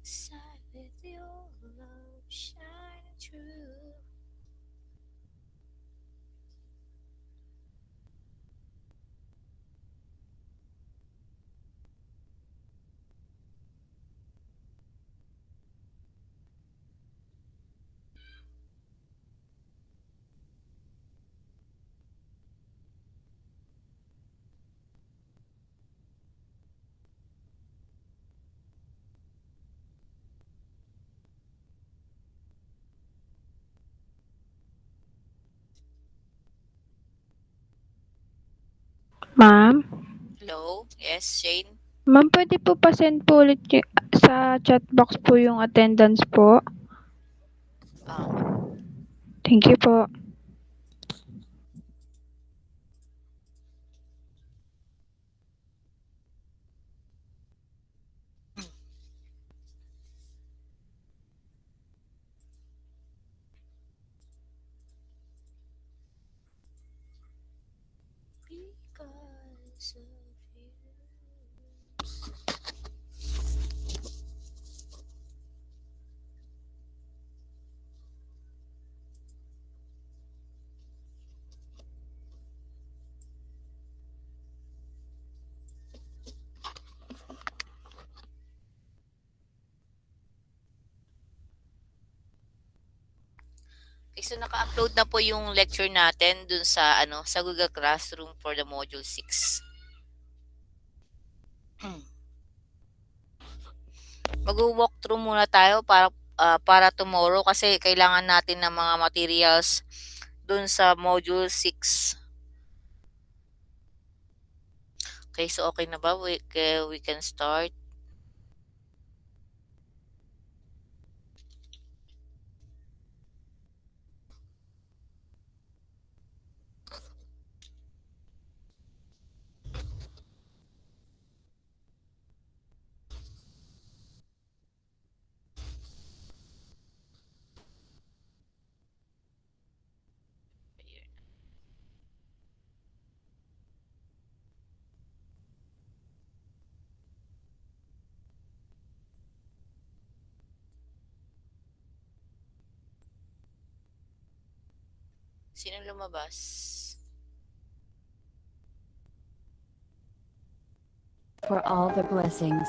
inside with your love shining through. Ma'am? Hello? Yes, Shane? Ma'am, puwede po pa-send po ulit sa chat box po yung attendance po. Ah, Thank you po. because of you. Okay, so naka-upload na po yung lecture natin dun sa sa Google Classroom for the Module 6. Mag-walk through muna tayo para tomorrow kasi kailangan natin ng mga materials dun sa Module 6. Okay, so okay na ba? We can start. Sino lumabas? For all the blessings.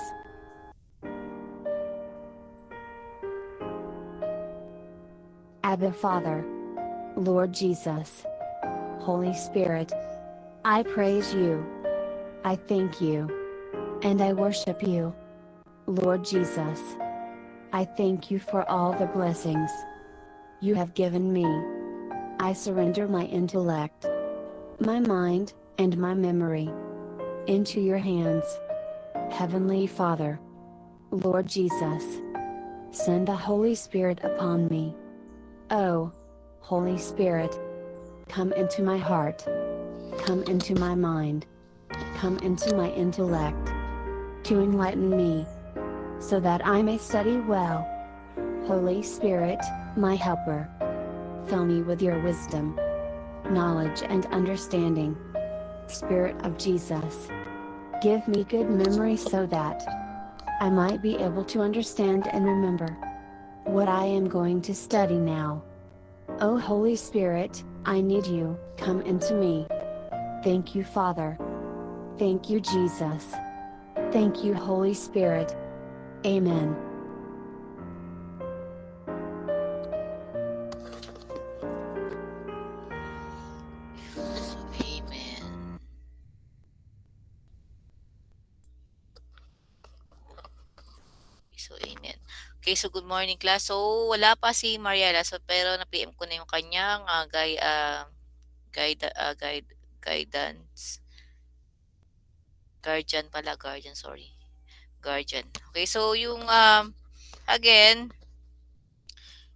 Abba Father, Lord Jesus, Holy Spirit, I praise you. I thank you. And I worship you. Lord Jesus, I thank you for all the blessings you have given me. I surrender my intellect, my mind, and my memory into your hands. Heavenly Father, Lord Jesus, send the Holy Spirit upon me. Oh, Holy Spirit, come into my heart, come into my mind, come into my intellect, to enlighten me, so that I may study well. Holy Spirit, my helper, fill me with your wisdom, knowledge and understanding. Spirit of Jesus, give me good memory so that I might be able to understand and remember what I am going to study now. O Holy Spirit, I need you, come into me. Thank you, Father. Thank you, Jesus. Thank you, Holy Spirit. Amen. Amen. So, amen. Okay, so good morning class. So, wala pa si Mariela. So, pero na-PM ko na yung kanyang guidance. Guardian, sorry. Guardian. Okay, so yung, again,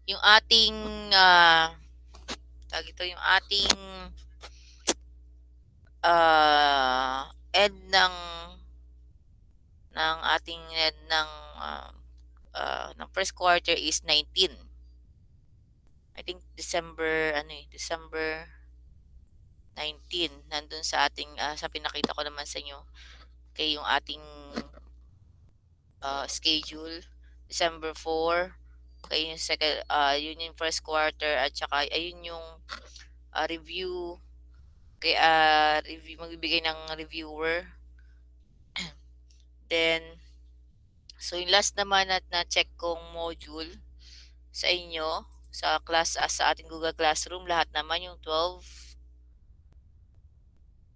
yung ating, tag ito, yung ating, end ng ating end ng first quarter is 19. I think December 19 nandun sa ating sa pinakita ko naman sa inyo kay yung ating schedule. December 4. Okay, yung yun yung first quarter at saka ayun yung review. Okay, magbibigay ng reviewer. Then, so yung last naman at na-check kong module sa inyo, sa ating Google Classroom, lahat naman yung 12.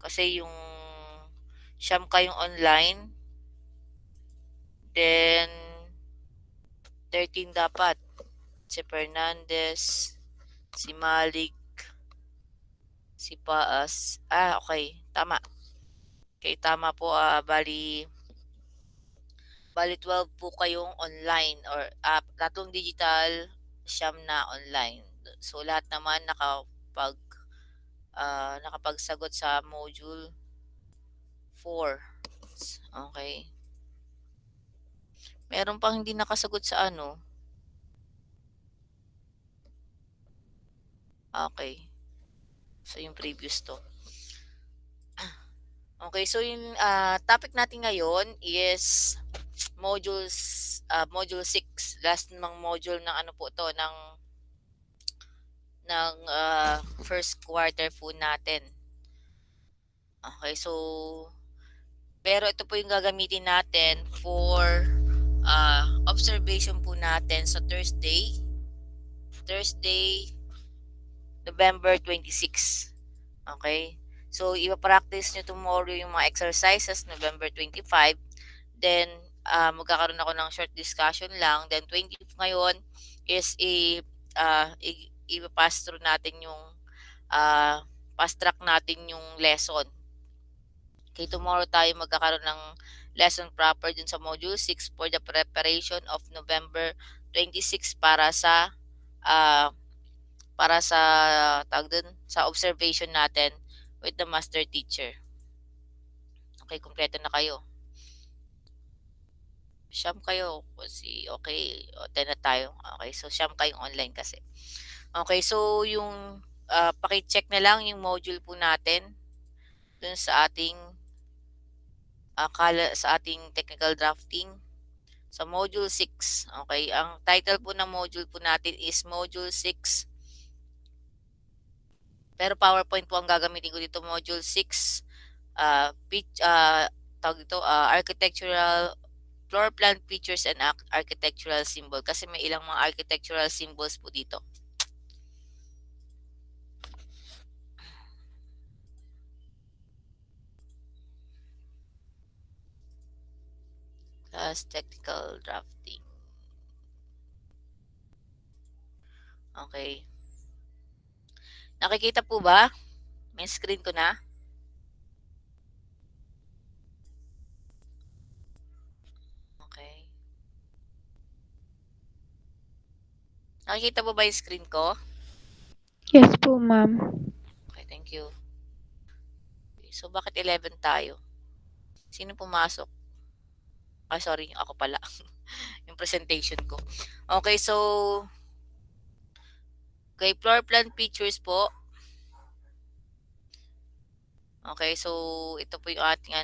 Kasi yung siyam kayong online. Then, 13 dapat. Si Fernandez, si Malik, si Paas. Okay. Tama. Okay, tama po. Bali 12 po kayong online or tatlong digital, siyam na online. So, lahat naman nakapagsagot sa module 4. Okay. Meron pang hindi nakasagot sa ano. Okay. So, yung previous to. Okay, so yung topic natin ngayon is module 6. Last namang module ng ano po to ng first quarter po natin. Okay, so pero ito po yung gagamitin natin for observation po natin sa Thursday, November 26. Okay? So, ipa-practice nyo tomorrow yung mga exercises, November 25. Then, magkakaroon ako ng short discussion lang. Then, 20 ngayon is i-pass through natin yung fast track natin yung lesson. Okay, tomorrow tayo magkakaroon ng lesson proper dun sa module 6 for the preparation of November 26 para sa tawag dun, sa observation natin with the master teacher. Okay, kumpleto na kayo. Siyam kayo kasi okay, 10 na tayo. Okay, so siyam kayong online kasi. Okay, so yung paki-check na lang yung module po natin dun sa ating technical drafting sa module 6. Okay, ang title po ng module po natin is module 6. Pero PowerPoint po ang gagamitin ko dito, module 6. Tawag dito, architectural floor plan features and architectural symbol kasi may ilang mga architectural symbols po dito. Plus technical drafting. Okay. Nakikita po ba? May screen ko na. Okay. Nakikita po ba yung screen ko? Yes po, ma'am. Okay, thank you. Okay, so, bakit 11 tayo? Sino pumasok? Sorry, ako pala. Yung presentation ko. Okay, so, okay, floor plan features po. Okay, so, ito po yung ating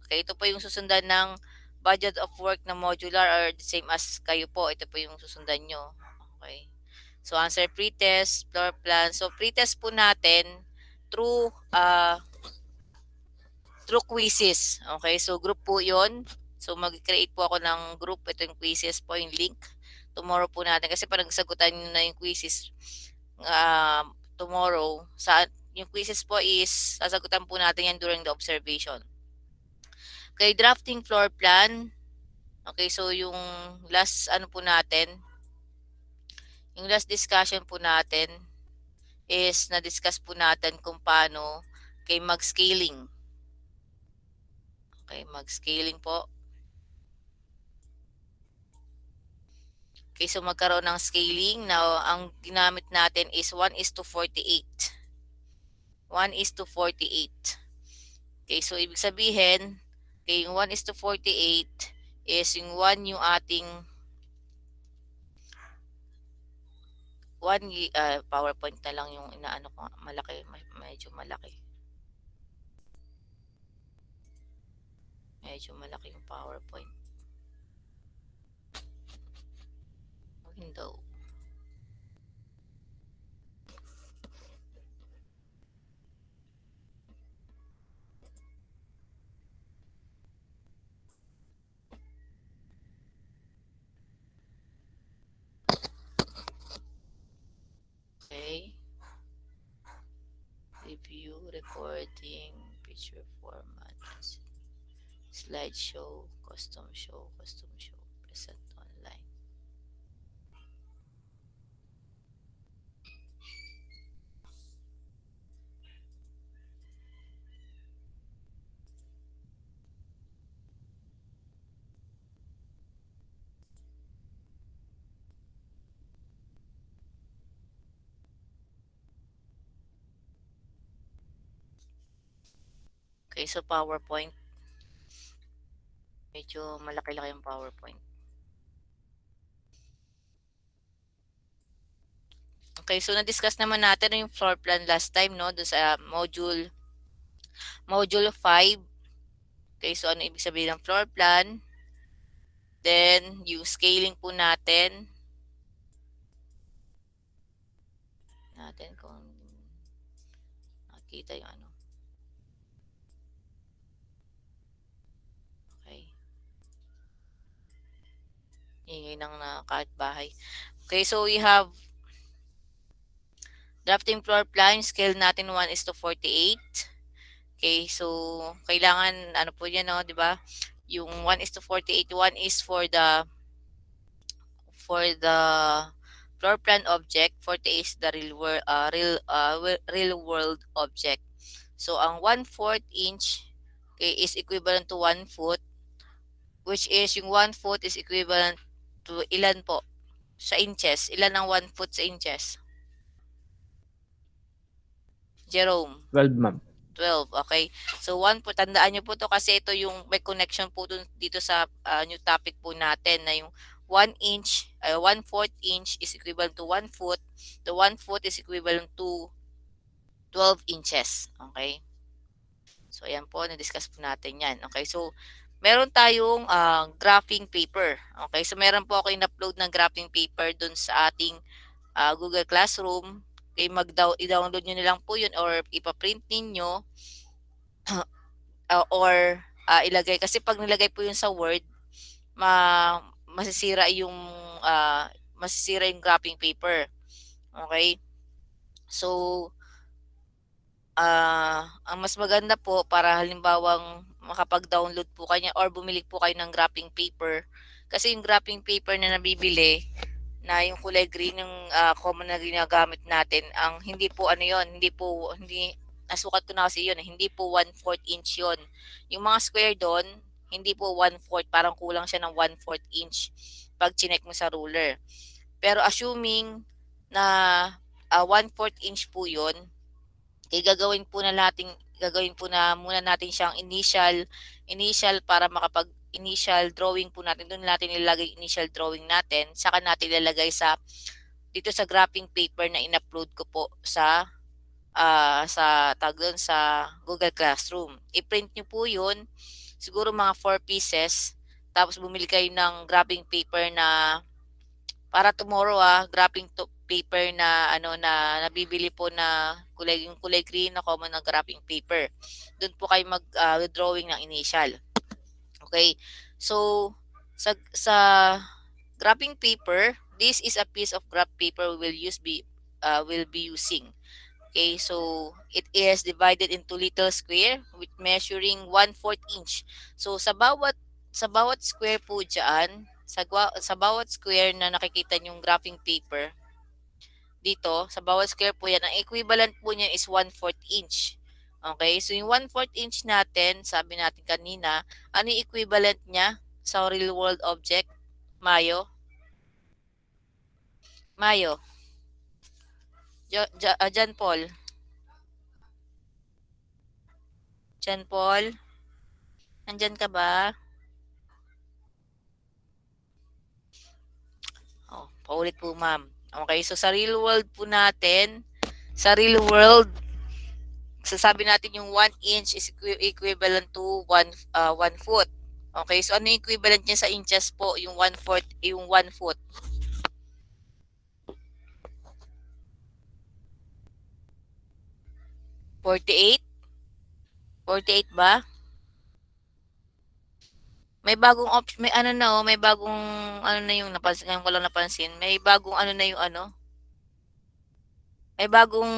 okay, ito po yung susundan ng budget of work na modular or the same as kayo po. Ito po yung susundan nyo. Okay. So, answer pretest, floor plan. So, pretest po natin through quizzes. Okay, so group po yon. So, mag-create po ako ng group. Ito yung quizzes po, yung link. Tomorrow po natin. Kasi parang sagutan nyo na yung quizzes tomorrow. Yung quizzes po is, sasagutan po natin yan during the observation. Okay, drafting floor plan. Okay, so yung last po natin, yung last discussion po natin is na-discuss po natin kung paano mag-scaling. Okay, mag-scaling po. Okay, so magkaroon ng scaling. Now, ang ginamit natin is 1:48. 1:48. Okay, so ibig sabihin, okay, yung 1:48 is yung 1 yung ating PowerPoint na lang yung inaano ko, malaki, medyo malaki. Medyo malaki yung PowerPoint. window. Okay. Review, recording, picture format, slideshow, custom show, present online. Okay, so PowerPoint. Medyo malaki-laki yung PowerPoint. Okay, so na-discuss naman natin yung floor plan last time, no? Doon sa module 5. Okay, so ano ibig sabihin ng floor plan? Then, yung scaling po natin kung nakita yung ano. Okay. Ingay ng kahit bahay. Okay, so we have drafting floor plan, scale natin 1:48. Okay, so kailangan ano po yan, no, 'di ba? Yung 1:48, one is for the floor plan object, 48 is the real world object. So ang 1/4 inch, okay, is equivalent to 1 foot, which is yung 1 foot is equivalent to ilan po sa inches? Ilan ang 1 foot sa inches? Jerome? 12, ma'am. 12, okay. So 1 po, tandaan nyo po to kasi ito yung may connection po dito sa new topic po natin na yung 1 inch, 1/4 inch is equivalent to 1 foot. The 1 foot is equivalent to 12 inches. Okay. So ayan po, na-discuss po natin yan. Okay, so meron tayong graphing paper. Okay, so meron po ako in-upload ng graphing paper dun sa ating Google Classroom. Okay, i-download nyo nilang po yun or ipaprint ninyo or ilagay. Kasi pag nilagay po yun sa Word, masisira yung graphing paper. Okay? So, ang mas maganda po para halimbawang makapag-download po kanya or bumili po kayo ng graphing paper. Kasi yung graphing paper na nabibili, na yung kulay green yung common na ginagamit natin, ang hindi po ano yon, hindi nasukat ko na kasi yun, hindi po 1/4 inch yon. Yung mga square doon, hindi po 1/4, parang kulang siya ng 1/4 inch pag chinek mo sa ruler. Pero assuming na 1/4 inch po yon, gagawin po na muna natin siyang initial para initial drawing po natin. Doon natin ilalagay initial drawing natin. Saka natin ilalagay dito sa graphing paper na in-upload ko po sa Google Classroom. I-print nyo po yun. Siguro mga 4 pieces. Tapos bumili kayo ng graphing paper na para tomorrow graphing paper na na nabibili po na yung kulay green na common na graphing paper. Doon po kayo mag-drawing ng initial. Okay, so sa graphing paper, this is a piece of graph paper we will be using. Okay, so it is divided into little square with measuring 1/4 inch. So sa bawat square po diyan, sa bawat square na nakikita niyong graphing paper dito, sa bawat square po yan, ang equivalent po niya is 1/4 inch. Okay, so yung 1/4 inch natin, sabi natin kanina, ano yung equivalent niya sa real world object? Mayo? John Paul? John Paul? Nandyan ka ba? Oh, paulit po ma'am. Okay, so sa real world po natin, sasabi natin yung 1 inch is equivalent to 1 foot. Okay, so ano yung equivalent niya sa inches po? Yung 1/4, yung 1 foot. 48? 48 ba? May bagong may ano na oh, may bagong ano na yung napansin, ngayon ko lang napansin. May bagong ano na yung ano. May bagong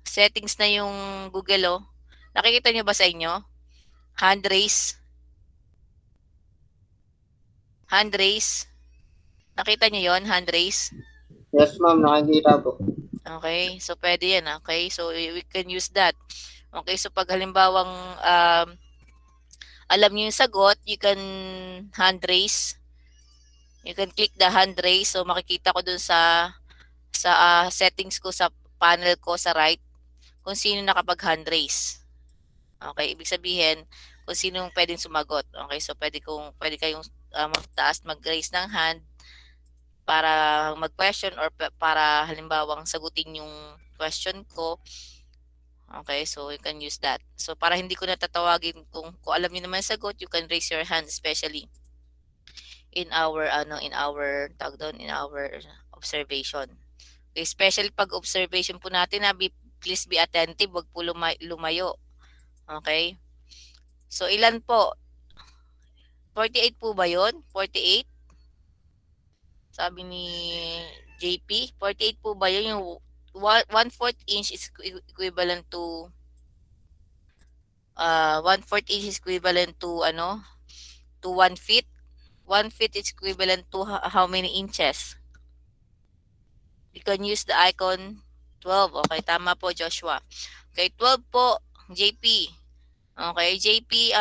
settings na yung Google oh. Nakikita niyo ba sa inyo? Hand raise. Hand raise. Nakita niyo yon, hand raise? Yes, ma'am. Nakikita po. Okay, so pwede yan. Okay, so we can use that. Okay, so pag halimbawang alam niyo yung sagot, you can hand raise. You can click the hand raise. So makikita ko dun sa settings ko sa panel ko sa right kung sino nakapag hand raise. Okay, ibig sabihin kung sino pwedeng sumagot. Okay, so pwede kayong magtaas, mag-raise ng hand para mag-question or para halimbawang sagutin yung question ko. Okay, so you can use that. So para hindi ko natatawagin kung alam niyo naman sagot, you can raise your hand, especially in our in our observation. Okay, especially pag observation po natin please be attentive, wag po lumayo. Okay? So ilan po? 48 po ba 'yon? 48? Sabi ni JP, 48 po ba 'yun? Yung 1/4 inch is equivalent to 1/4 inch is equivalent to to 1 feet. 1 feet is equivalent to how many inches? You can use the icon 12. Okay, tama po Joshua. Okay, 12 po JP. Okay, JP,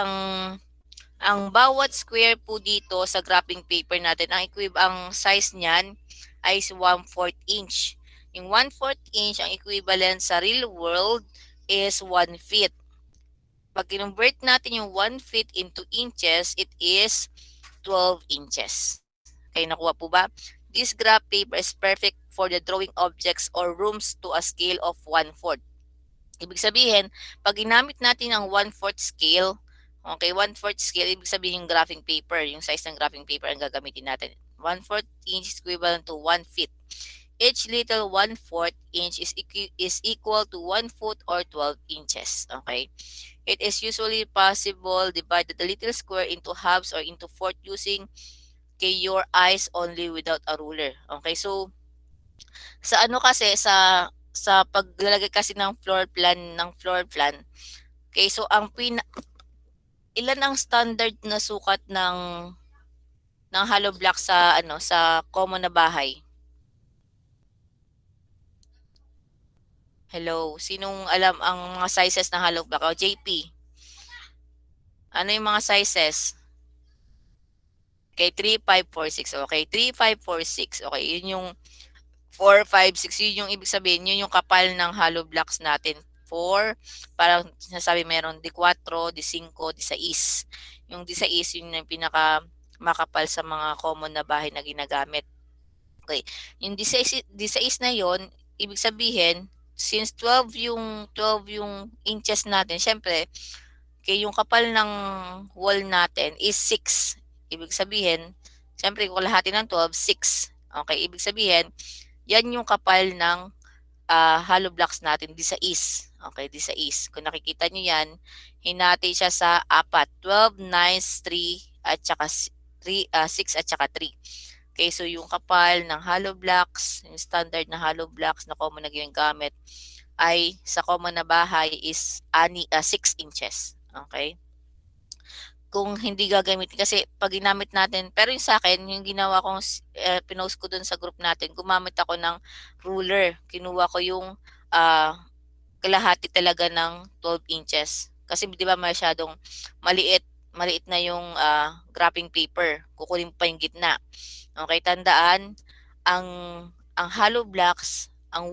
ang bawat square po dito sa graphing paper natin, ang size niyan ay 1/4 inch. Yung 1/4 inch, ang equivalent sa real world is 1 feet. Pag convert natin yung 1 feet into inches, it is 12 inches. Okay, nakuha po ba? This graph paper is perfect for the drawing objects or rooms to a scale of 1/4. Ibig sabihin, pag ginamit natin ang 1/4 scale, okay, 1/4 scale, ibig sabihin yung graphing paper, yung size ng graphing paper ang gagamitin natin. 1/4 inch is equivalent to 1 feet. Each little 1/4 inch is equal to 1 foot or 12 inches. Okay. It is usually possible divide the little square into halves or into fourth using your eyes only without a ruler. Okay, so sa kasi sa paglalagay kasi ng floor plan. Okay, so ilan ang standard na sukat ng hollow block sa sa common na bahay? Hello, sinong alam ang mga sizes ng hollow block? O JP. Ano yung mga sizes? Okay, 3, 5, 4, 6. Okay, 3, 5, 4, 6. Okay, yun yung 4, 5, 6. Yun yung ibig sabihin. Yun yung kapal ng hollow blocks natin. 4, parang sinasabi meron di 4, di 5, di 6. Yung di 6, yun yung pinaka makapal sa mga common na bahay na ginagamit. Okay, yung di 6 na yun, ibig sabihin, since 12 yung inches natin, syempre, okay, yung kapal ng wall natin is 6. Ibig sabihin, siyempre kung kalahati ng 12, 6. Okay, ibig sabihin, yan yung kapal ng hollow blocks natin, di sa is. Okay, di sa is. Kung nakikita nyo yan, hinati siya sa 4. 12, 9, 3, at saka 6 at saka 3. Okay, so yung kapal ng hollow blocks, yung standard na hollow blocks na common na ginagamit ay sa common na bahay is 6 inches. Okay? Kung hindi gagamitin kasi pag ginamit natin, pero yung sa akin, yung ginawa kong pinost ko dun sa group natin, gumamit ako ng ruler. Kinuha ko yung kalahati talaga ng 12 inches. Kasi di ba masyadong maliit na yung graphing paper. Kukunin pa yung gitna. Okay, tandaan, ang hollow blocks, ang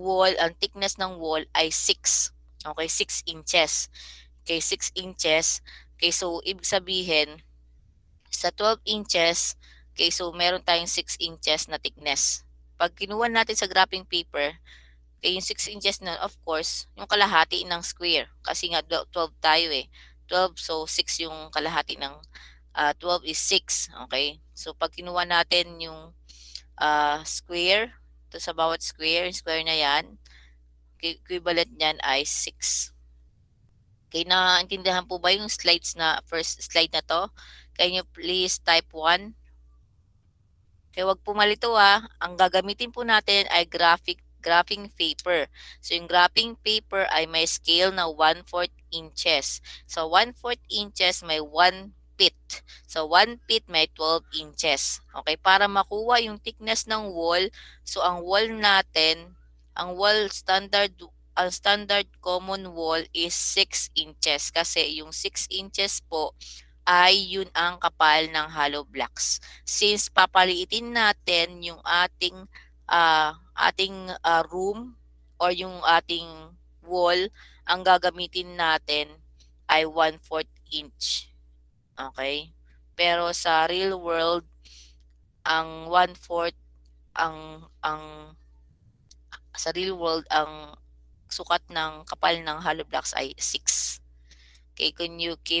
thickness ng wall ay 6. Okay, 6 inches. Okay, 6 inches. Okay, so ibig sabihin, sa 12 inches, okay, so meron tayong 6 inches na thickness. Pag kinuha natin sa graphing paper, okay, yung 6 inches na, of course, yung kalahati ng square. Kasi nga 12 tayo eh. 12, so 6 yung kalahati ng 12 is 6. Okay, so pag kinuha natin yung square, to sa bawat square na yan, equivalent niyan ay 6. Okay, naintindihan po ba yung first slide na to? Can you please type 1? Okay, wag po malito Ang gagamitin po natin ay graphing paper. So yung graphing paper ay may scale na 1/4 inches. So 1/4 inches may 1 feet. So 1 feet may 12 inches. Okay, para makuha yung thickness ng wall, so ang wall natin, ang standard common wall is 6 inches kasi yung 6 inches po ay yun ang kapal ng hollow blocks. Since papaliitin natin yung ating room or yung ating wall, ang gagamitin natin ay 1/4 inch. Okay? Pero sa real world, ang 1/4 sa real world ang sukat ng kapal ng hollow blocks ay 6. Okay,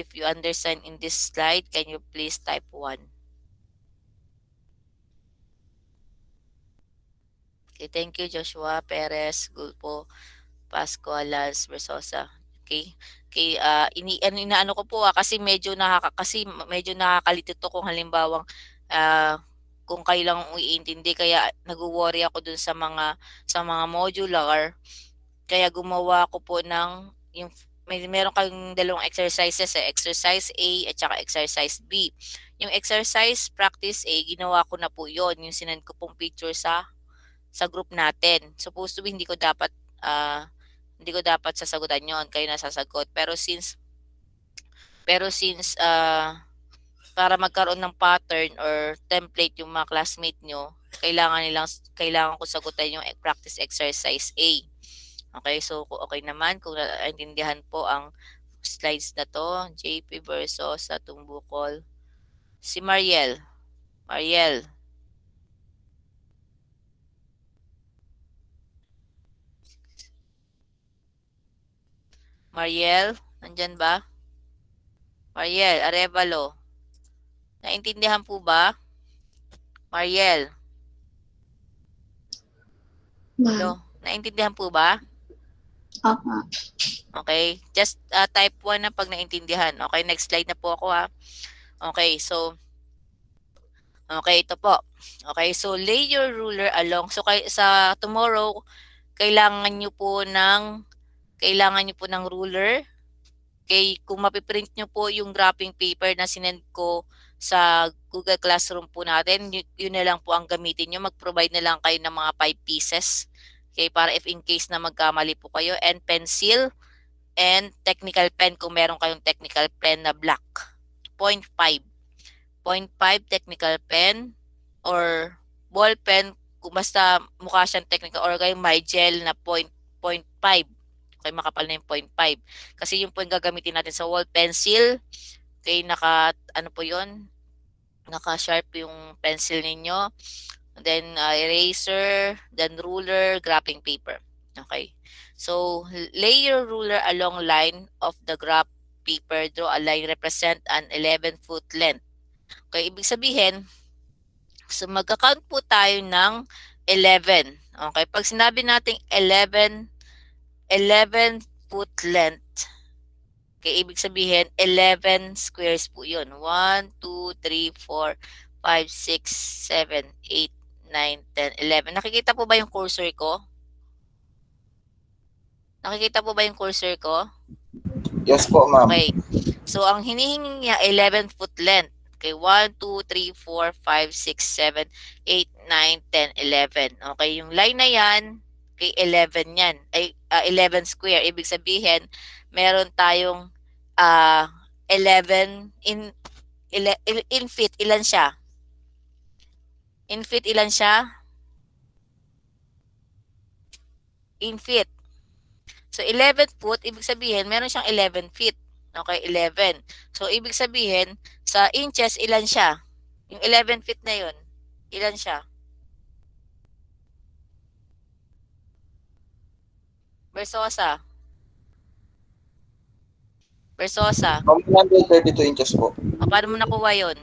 if you understand in this slide, can you please type 1? Okay, thank you Joshua Perez, Gulpo, Pascualas, Versosa. Okay. Okay, inaano ko po kasi medyo nakakalito to kung halimbawang kung kayo lang iintindi, kaya nag-worry ako dun sa mga modular. Kaya gumawa ko po ng meron kayong dalawang exercises exercise A at saka exercise B. Yung exercise practice A, ginawa ko na po yon, yung sinend ko pong picture sa group natin. Supposed to be hindi ko dapat sasagutan yon, kayo na sasagot. Pero since para magkaroon ng pattern or template yung mga classmate nyo, kailangan ko sagutan yung practice exercise A. Okay, so okay naman kung naintindihan po ang slides na to. JP Versosa, Tumbukol. Si Mariel. Mariel, nandyan ba? Mariel Arevalo. Naintindihan po ba? Mariel. Hello, naintindihan po ba? Okay, just type 1 na pag naintindihan. Okay, next slide na po ako Okay, so ito po. Okay, so lay your ruler along. So sa tomorrow, kailangan nyo po ng ruler. Okay, kung mapiprint nyo po yung graphing paper na sinend ko sa Google Classroom po natin, yun na lang po ang gamitin nyo. Mag-provide na lang kayo ng mga 5 pieces. Okay, para if in case na magkamali po kayo, and pencil and technical pen kung meron kayong technical pen na black. 0.5 technical pen or ball pen kung basta mukha siyang technical, or kayo may gel na 0.5. Okay, makapal na yung 0.5. Kasi yung po yung gagamitin natin sa wall. Pencil, okay, naka-sharp yung pencil ninyo. Then eraser, then ruler, graphing paper. Okay. So lay your ruler along line of the graph paper. Draw a line represent an 11-foot length. Okay, ibig sabihin, so magka-count po tayo ng 11. Okay, pag sinabi nating 11-foot length, okay, ibig sabihin 11 squares po yun. 1, 2, 3, 4, 5, 6, 7, 8, 9, 10, 11. Nakikita po ba yung cursor ko? Yes po, ma'am. Okay. So, ang hinihingi niya 11-foot length. Okay, 1, 2, 3, 4, 5, 6, 7, 8, 9, 10, 11. Okay, yung line na yan, okay, 11 yan. Ay, 11 square. Ibig sabihin, meron tayong 11 in feet. Ilan siya? In feet, ilan siya? In feet. So, 11 foot, ibig sabihin, meron siyang 11 feet. Okay, 11. So, ibig sabihin, sa inches, ilan siya? Yung 11 feet na yun, ilan siya? Versosa. 132 inches po. Paano mo nakuha yun?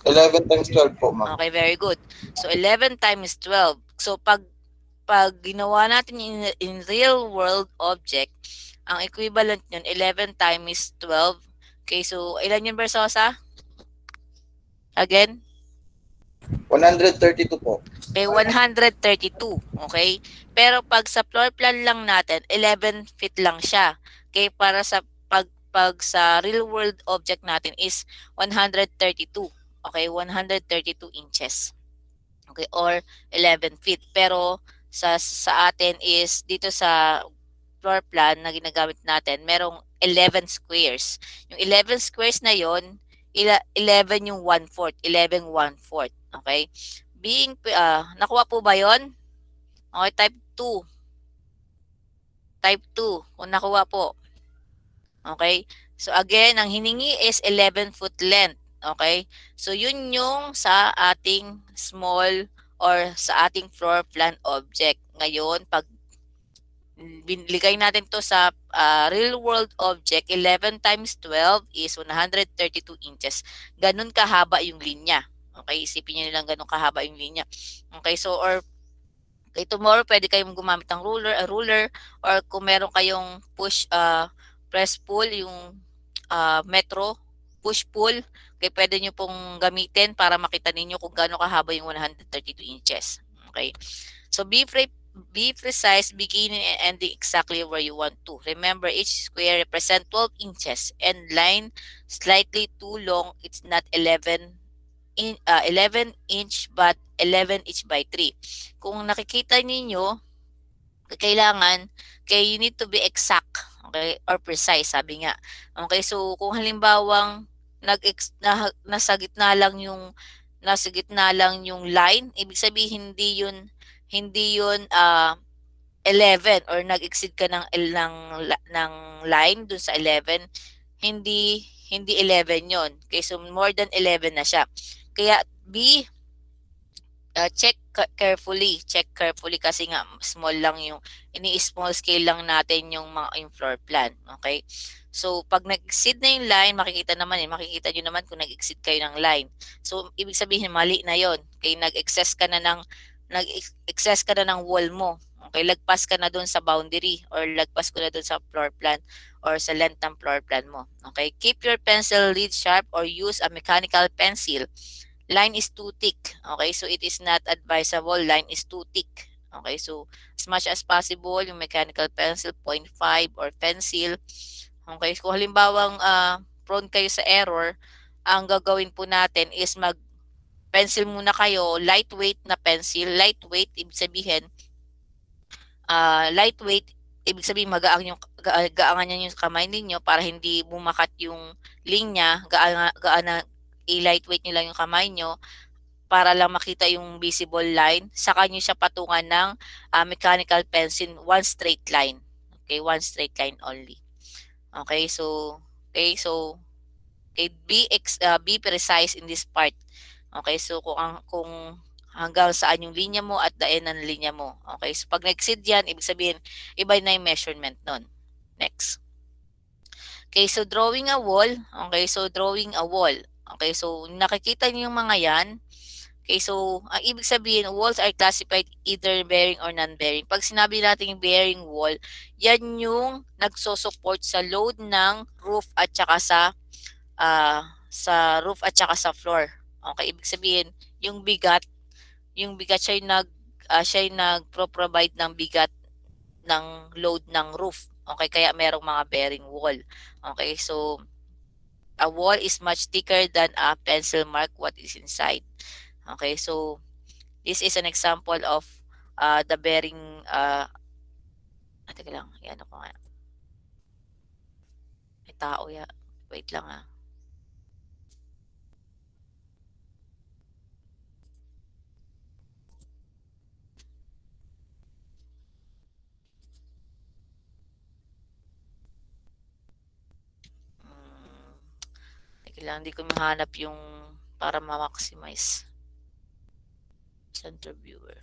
11 times 12 po, ma'am. Okay, very good. So, 11 times 12. So, pag pag ginawa natin in real world object, ang equivalent nun 11 times 12. Okay, so ilan yun, Bersosa? Again? 132 po. Okay, 132. Okay? Pero pag sa floor plan lang natin, 11 feet lang siya. Okay, para sa pag sa real world object natin is 132. Okay, 132 inches. Okay, or 11 feet. Pero sa atin is dito sa floor plan na ginagamit natin, merong 11 squares. Yung 11 squares na yon, 11 yung 1/4, 11 1/4. Okay? Nakuha po ba yon? Okay, type 2. Type 2, kung nakuha po. Okay? So again, ang hiningi is 11 foot length. Okay? So yun yung sa ating small or sa ating floor plan object. Ngayon, pag binigay natin to sa real world object, 11 times 12 is 132 inches. Ganun kahaba yung linya. Okay? Isipin nyo nilang ganun kahaba yung linya. Okay? So, or okay, tomorrow pwede kayong gumamit ng ruler, or kung meron kayong press pull, yung metro, push pull, okay, pwede nyo pong gamitin para makita ninyo kung gaano kahaba yung 132 inches. Okay? So be precise, beginning and ending exactly where you want to. Remember, each square represents 12 inches and line slightly too long. It's not 11 inch but 11 inch by 3. Kung nakikita ninyo, kailangan, you need to be exact, okay, or precise, sabi nga. Okay, so kung halimbawang nasa gitna lang yung line, ibig sabihin hindi yun 11 or nag-exceed ka ng line dun sa 11, hindi 11 yon. Okay, so more than 11 na siya. Kaya check carefully kasi nga small lang yung small scale lang natin yung floor plan. Okay, so pag nag-exceed na yung line, makikita nyo naman kung nag-exceed kayo ng line. So ibig sabihin mali na yon. Okay, nag-excess ka na ng wall mo. Okay, lagpas ka na doon sa boundary or lagpas ko na doon sa floor plan or sa length ng floor plan mo. Okay, keep your pencil lead sharp or use a mechanical pencil. Line is too thick. Okay, so it is not advisable. Line is too thick. Okay, so as much as possible, yung mechanical pencil, 0.5 or pencil. Okay, kung halimbawang prone kayo sa error, ang gagawin po natin is pencil muna kayo, lightweight na pencil. Lightweight, ibig sabihin, gaangan niyo yung kamay ninyo para hindi bumakat yung linya, i-lightweight nyo lang yung kamay nyo para lang makita yung visible line. Saka nyo siya patungan ng mechanical pencil, one straight line. Okay, one straight line only. Okay, so be precise in this part. Okay, so kung hanggang saan yung linya mo at the end ng linya mo. Okay, so pag nag-exceed yan, ibig sabihin, iba na yung measurement nun. Next. Okay, so drawing a wall. Okay, so drawing a wall. Okay, so nakikita niyo yung mga yan. Okay, so ang ibig sabihin, walls are classified either bearing or non-bearing. Pag sinabi natin yung bearing wall, yan yung nagso-support sa load ng roof at saka sa roof at saka sa floor. Okay, ibig sabihin, yung bigat siya yung nagpro-provide ng bigat ng load ng roof. Okay, kaya merong mga bearing wall. Okay, so a wall is much thicker than a pencil mark what is inside. Okay, so this is an example of the bearing teka lang, yan ako nga. May tao ya. Wait lang ah. Teka lang, hindi ko mahanap yung para ma-maximize. Center viewer.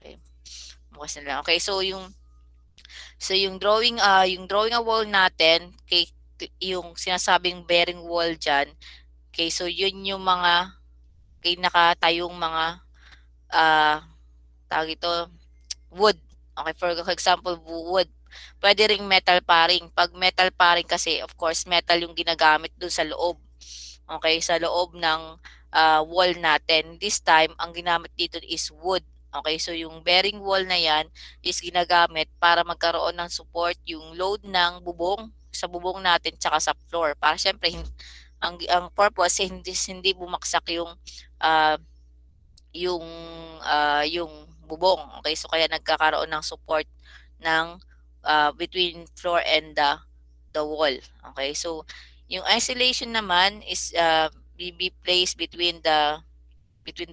Okay. Bukas na lang. Okay, so yung drawing a wall natin, okay, yung sinasabing bearing wall diyan. Okay, so yun yung mga nakatayong mga tawag ito, wood. Okay, for example, wood. Pwede ring metal paring. Pag metal paring kasi, of course, metal yung ginagamit dun sa loob. Okay, sa loob ng wall natin. This time, ang ginamit dito is wood. Okay, so yung bearing wall na yan is ginagamit para magkaroon ng support yung load ng bubong sa bubong natin tsaka sa floor. Para syempre, ang purpose hindi bumaksak uh, yung yung bubong. Okay, so kaya nagkakaroon ng support ng between floor and the wall. Okay, so yung isolation naman is be placed between the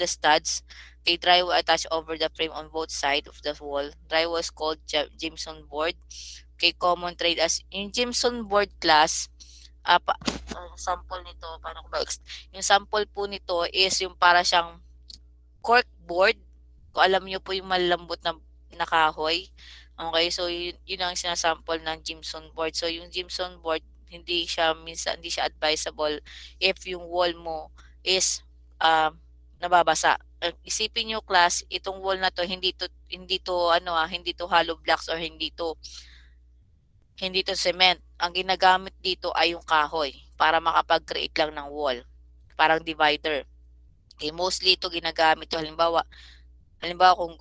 studs. Okay, drywall attached over the frame on both sides of the wall. Drywall is called gypsum board. Okay, common trade as yung gypsum board class. Sample nito, paano ko ba yung sample po nito is yung para siyang cork board. Kung alam niyo po yung malambot na kahoy. Okay, so yun ang sinasample ng gypsum board. So yung gypsum board, hindi siya advisable if yung wall mo is nababasa. Isipin niyo class, itong wall na to hindi to hollow blocks or hindi to cement. Ang ginagamit dito ay yung kahoy para makapag-create lang ng wall. Parang divider. Okay, mostly ito ginagamit to halimbawa kung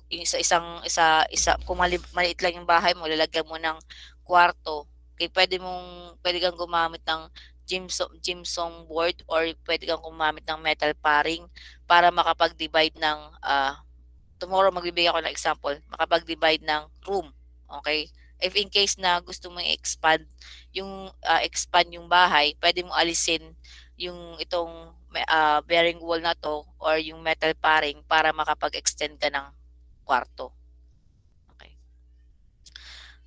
kung maliit lang yung bahay mo, lalagyan mo ng kwarto, okay, pwede kang gumamit ng gypsum board or pwede kang gumamit ng metal paring para makapag-divide ng tomorrow magbibigay ako ng example, makapag-divide ng room. Okay? If in case na gusto mong expand yung bahay, pwede mo alisin yung itong bearing wall na to or yung metal paring para makapag-extend ka ng kwarto. Okay.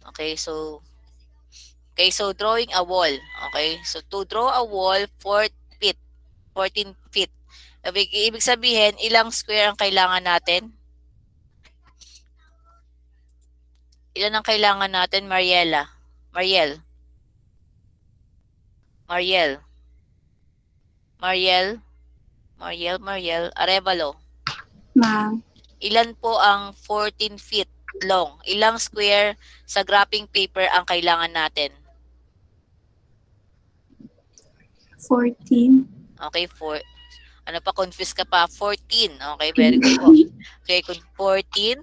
Okay, so drawing a wall. Okay? So to draw a wall 14 feet. Ibig sabihin, ilang square ang kailangan natin? Ilan ang kailangan natin, Mariel? Arevalo. Ma'am. Ilan po ang 14 feet long? Ilang square sa graphing paper ang kailangan natin? 14. Okay, confused ka pa? 14. Okay, very good po. Okay, 14.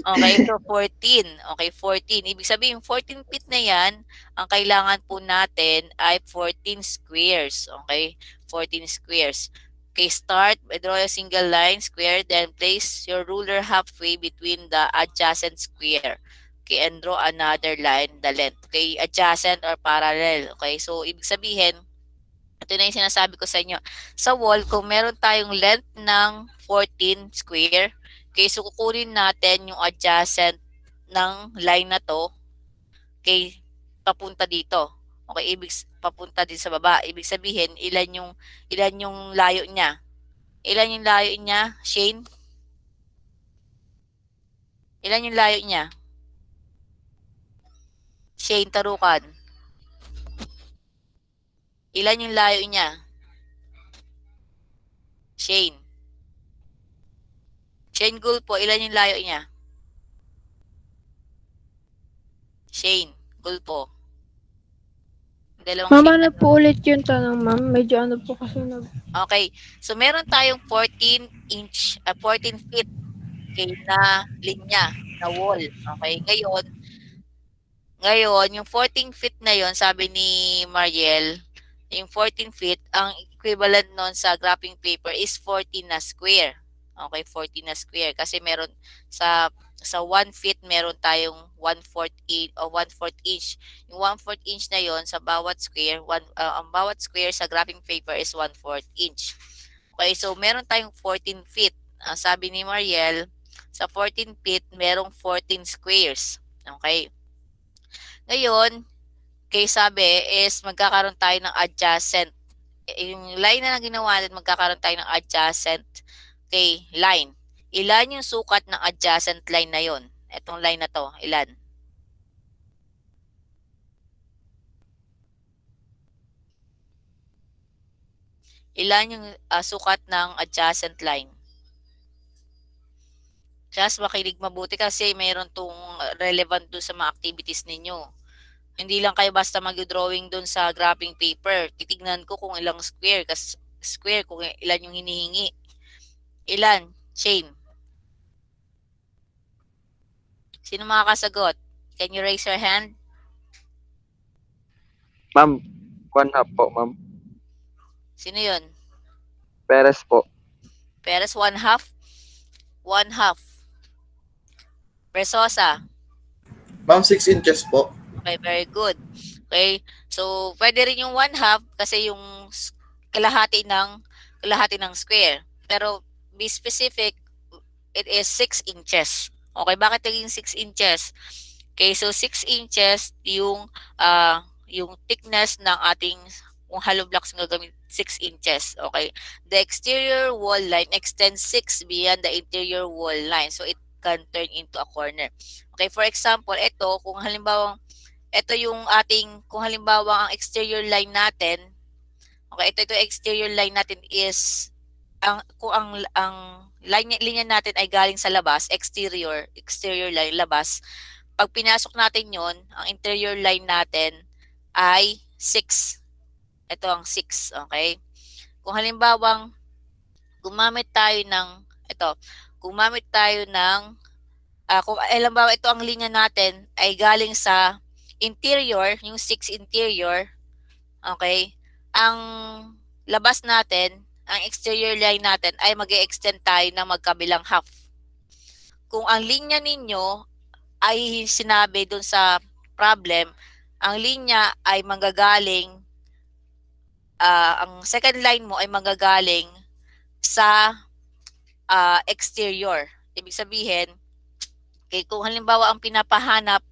Okay, so 14. Okay, 14. Ibig sabihin, 14 feet na yan, ang kailangan po natin ay 14 squares. Okay, 14 squares. Okay, start by draw a single line square, then place your ruler halfway between the adjacent square. Okay, and draw another line, the length. Okay, adjacent or parallel. Okay, so ibig sabihin, ito na yung sinasabi ko sa inyo. Sa wall, kung meron tayong length ng 14 square, okay, so kukunin natin yung adjacent ng line na to, okay, papunta dito. Okay, papunta din sa baba. Ibig sabihin, ilan yung layo niya? Ilan yung layo niya, Shane? Ilan yung layo niya? Shane Tarukan. Ilan yung layo niya? Shane Gulpo, ilan yung layo niya? Shane Gulpo. Ma'am, ano po ulit yung tanong, ma'am? Medyo ano po kasi Okay. So, meron tayong 14 feet okay, na linya, na wall. Okay. Ngayon, yung 14 feet na yon, sabi ni Mariel, yung 14 feet, ang equivalent nun sa graphing paper is 14 na square. Okay, 14 na square. Kasi meron sa 1 feet, meron tayong 1/4 inch. Yung 1/4 inch na yon sa bawat square, ang bawat square sa graphing paper is 1/4 inch. Okay, so meron tayong 14 feet. Sabi ni Mariel, sa 14 feet, merong 14 squares. Okay. Ngayon, kay sabi is magkakaroon tayo ng adjacent. Yung line na ginawa natin, magkakaroon tayo ng adjacent line. Ilan yung sukat ng adjacent line na yon? Itong line na to, ilan? Ilan yung sukat ng adjacent line? Just makinig mabuti kasi mayroon tong relevant dun sa mga activities ninyo. Hindi lang kayo basta mag-drawing dun sa graphing paper. Titignan ko kung ilang square kung ilan yung hinihingi. Ilan? Shane. Sino makakasagot? Can you raise your hand? Ma'am, 1/2 po, ma'am. Sino yun? Perez po. Perez, 1/2? 1/2. Versosa. Ma'am, 6 inches po. Okay, very good. Okay? So, pwede rin yung 1/2 kasi yung kalahati ng square. Pero be specific, it is 6 inches. Okay, bakit naging 6 inches? Okay, so 6 inches yung thickness ng ating kung hollow blocks ng gagamit 6 inches. Okay. The exterior wall line extends 6 beyond the interior wall line. So it can turn into a corner. Okay, for example, kung halimbawa kung halimbawa ang exterior line natin, okay, ito exterior line natin is kung ang linya natin ay galing sa labas, exterior line labas. Pag pinasok natin 'yon, ang interior line natin ay 6. Ito ang 6, okay? Kung halimbawang gumamit tayo ng kung halimbawa ito ang linya natin ay galing sa interior, yung 6 interior, okay? Ang labas natin, ang exterior line natin ay mag-e-extend tayo ng magkabilang half. Kung ang linya ninyo ay sinabi dun sa problem, ang linya ay manggagaling, ang second line mo ay manggagaling sa exterior. Ibig sabihin, okay, kung halimbawa ang pinapahanap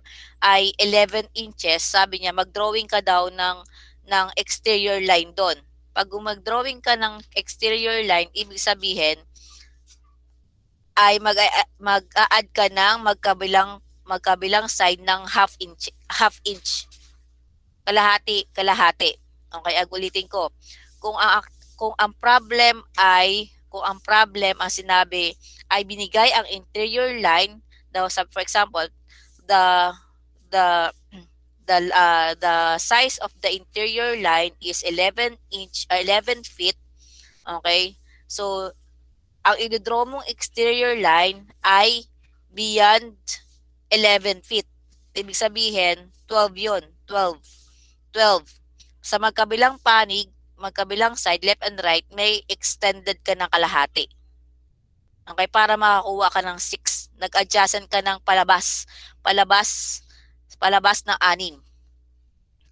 ay 11 inches, sabi niya mag-drawing ka daw ng exterior line doon. Pag mag-drawing ka ng exterior line, ibig sabihin ay mag-a-add ka ng magkabilang side ng half inch. Kalahati. Okay, ulitin ko. Kung ang problem ang sinabi ay binigay ang interior line daw, for example, the size of the interior line is 11 feet. Okay? So ang i-draw mong exterior line ay beyond 11 feet. Ibig sabihin, 12 yun. 12. Sa magkabilang panig, magkabilang side, left and right, may extended ka ng kalahati. Okay, para makakuha ka ng 6. Nag-adjacent ka ng palabas ng 6.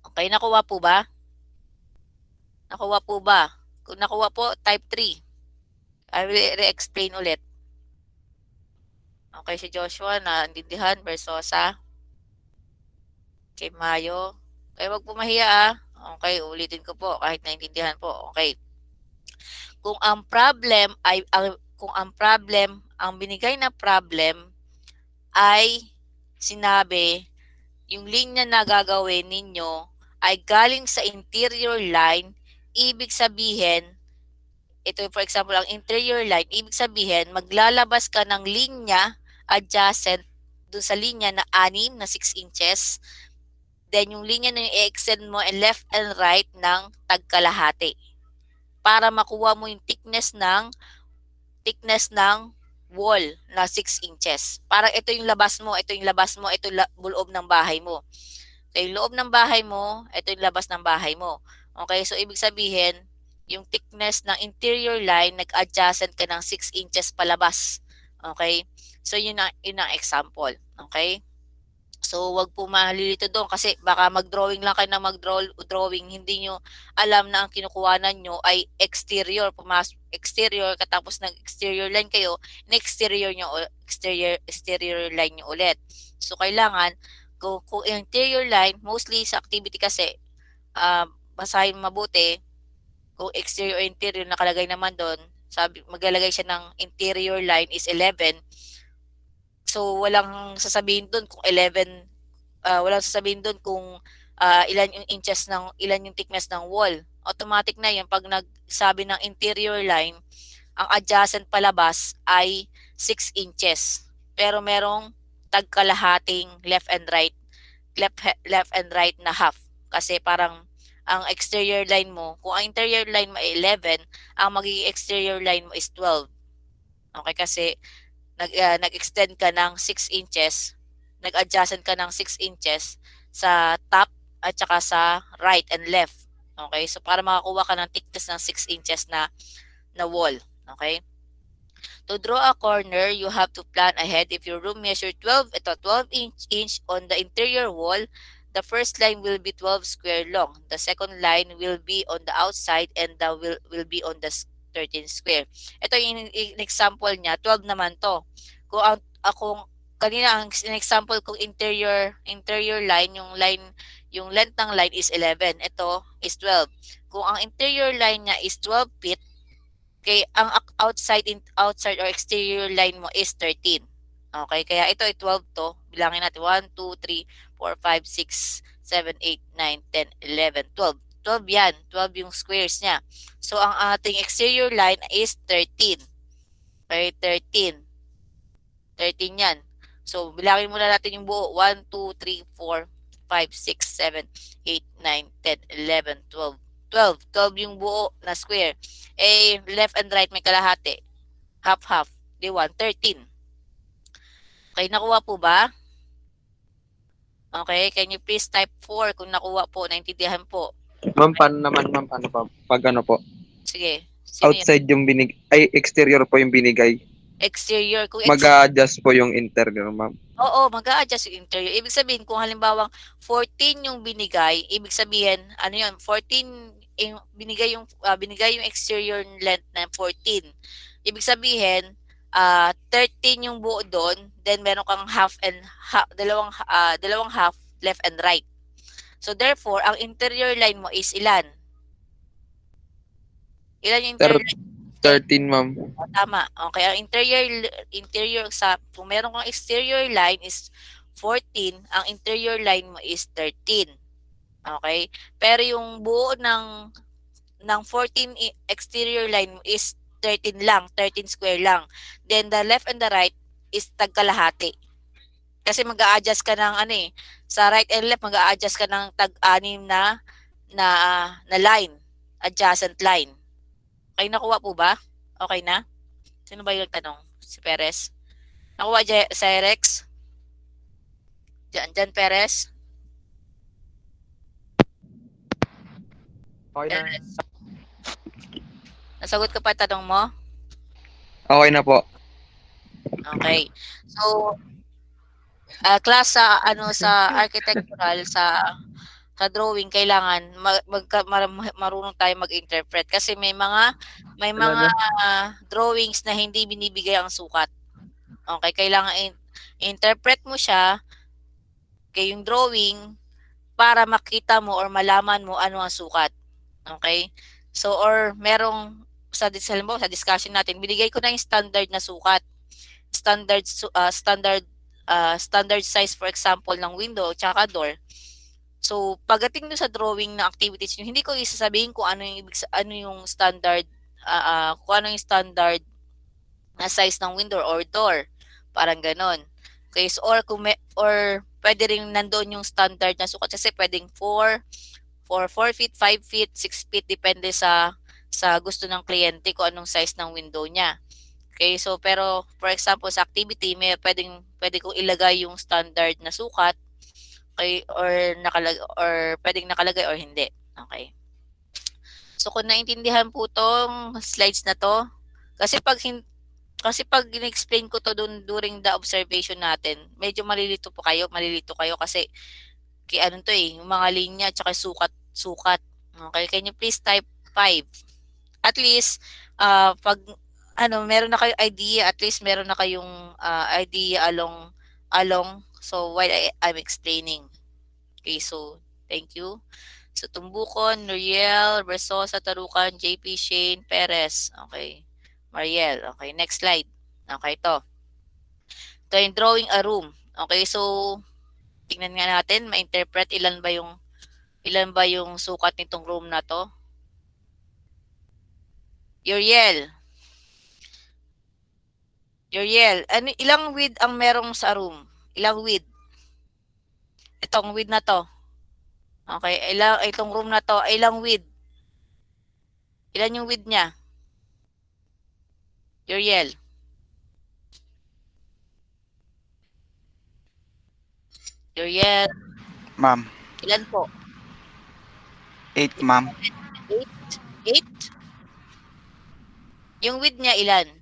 Okay, nakuha po ba? Kung nakuha po, type 3. I will re-explain ulit. Okay, si Joshua, naintindihan, Versosa. Okay, Mayo. Okay, wag po mahiya. Okay, ulitin ko po kahit naintindihan po. Okay. Kung ang binigay na problem ay sinabi, yung linya na gagawin ninyo ay galing sa interior line, ibig sabihin, ito for example, ang interior line, ibig sabihin, maglalabas ka ng linya adjacent dun sa linya na 6 na 6 inches. Then yung linya na yung i-extend mo ay left and right ng tagkalahati para makuha mo yung thickness ng wall na 6 inches. Parang ito yung labas mo, ito yung loob ng bahay mo. So yung loob ng bahay mo, ito yung labas ng bahay mo. Okay, so ibig sabihin, yung thickness ng interior line, nag-adjacent ka ng 6 inches palabas. Okay? So yun ang example. Okay? So wag po malilito doon kasi baka mag-drawing lang kayo na mag-drawing, hindi nyo alam na ang kinukuhanan nyo ay exterior, exterior, katapos nag-exterior line kayo, exterior line nyo ulit. So kailangan, kung interior line, mostly sa activity kasi, basahin mabuti, kung exterior or interior nakalagay naman doon, maglalagay siya ng interior line is 11. So walang sasabihin doon kung 11, walang sasabihin doon kung ilan yung thickness ng wall. Automatic na 'yan pag nagsabi ng interior line, ang adjacent palabas ay 6 inches. pero merong tagkalahating left and right, left and right na half. Kasi parang ang exterior line mo, kung ang interior line mo ay 11, ang magiging exterior line mo is 12. Okay, kasi nag-extend ka ng 6 inches, nag-adjustan ka ng 6 inches sa top at saka sa right and left. Okay, so para makakuha ka ng thickness ng 6 inches na wall. Okay? To draw a corner, you have to plan ahead. If your room measure 12 inch on the interior wall, the first line will be 12 square long. The second line will be on the outside and the will be on the 13 square. Ito yung example niya, 12 naman to. Kung kanina ang example kung interior line, yung length ng line is 11. Ito is 12. Kung ang interior line niya is 12 feet, okay, ang outside or exterior line mo is 13. Okay, kaya ito ay 12 to. Bilangin natin 1, 2, 3, 4, 5, 6, 7, 8, 9, 10, 11, 12. 12 yan. 12 yung squares niya. So, ang ating exterior line is 13. Okay, 13. 13 yan. So, bilangin muna natin yung buo. 1, 2, 3, 4, 5, 6, 7, 8, 9, 10, 11, 12. 12. 12 yung buo na square. Eh, left and right may kalahati. Half-half. Di 1, 13. Okay, nakuha po ba? Okay, can you please type 4 kung nakuha po, naintindihan po? Ma'am, paano naman, ma'am? Paano pa? Pag ano po? Sige. Sino yan? Outside yung exterior po yung binigay. Exterior. Kung Mag-a-adjust po yung interior, ma'am. Oo, mag-a-adjust yung interior. Ibig sabihin, kung halimbawang 14 yung binigay, ibig sabihin, ano yun, 14, binigay yung exterior length na 14. Ibig sabihin, 13 yung buo doon, then meron kang dalawang half left and right. So therefore, ang interior line mo is ilan? Ilan yung interior line? 13, ma'am. Tama. Okay, ang interior kung meron kang exterior line is 14, ang interior line mo is 13. Okay? Pero yung buo ng 14 exterior line mo is 13 lang, 13 square lang. Then the left and the right is tagkalahati. Kasi mag-a-adjust ka ng sa right and left mag-a-adjust ka ng tag-anim na line, adjacent line. Okay, nakuha po ba? Okay na? Sino ba yung nagtanong? Si Perez? Nakuha si Rex? Jan Perez? Okay na. Perez? Nasagot ka pa tanong mo? Okay na po. Okay. So, class sa architectural sa drawing kailangan marunong tayo mag-interpret kasi may mga drawings na hindi binibigay ang sukat. Okay, kailangan interpret mo siya kay yung drawing para makita mo or malaman mo ano ang sukat. Okay? So or merong sa discussion natin, binigay ko na yung standard na sukat. Standard size for example ng window tsaka door. So, pagdating do sa drawing ng activities nyo, hindi ko isasabihin kung ano yung standard na size ng window or door. Parang ganon. Okay, so, or pwede rin nandoon yung standard na sukat kasi pwedeng 4 feet, 5 feet, 6 feet depende sa gusto ng kliyente kung anong size ng window niya. Okay, so pero for example sa activity, pwede kong ilagay yung standard na sukat. Okay, or pwedeng nakalagay or hindi. Okay. So kung naintindihan po tong slides na to, kasi pag in-explain ko to during the observation natin, medyo malilito kayo kasi yung mga linya at saka sukat. Okay, can you please type 5? At least pag meron na kayong idea, at least meron na kayong idea along so while I'm explaining. Okay, so thank you. So Tumbukon, Nuriel, Versosa, Tarukan, JP, Shane, Perez. Okay. Mariel. Okay, next slide. Okay, ito. Ito yung drawing a room. Okay, so tingnan nga natin, ma-interpret ilan ba yung sukat nitong room na to. Uriel. Uriel, ano, ilang width ang merong sa room? Ilang width? Itong width na to. Okay, itong room na to, ilang width? Ilan yung width niya? Uriel. Uriel, Ma'am, ilan po? 8 ma'am. 8? 8? Yung width niya ilan?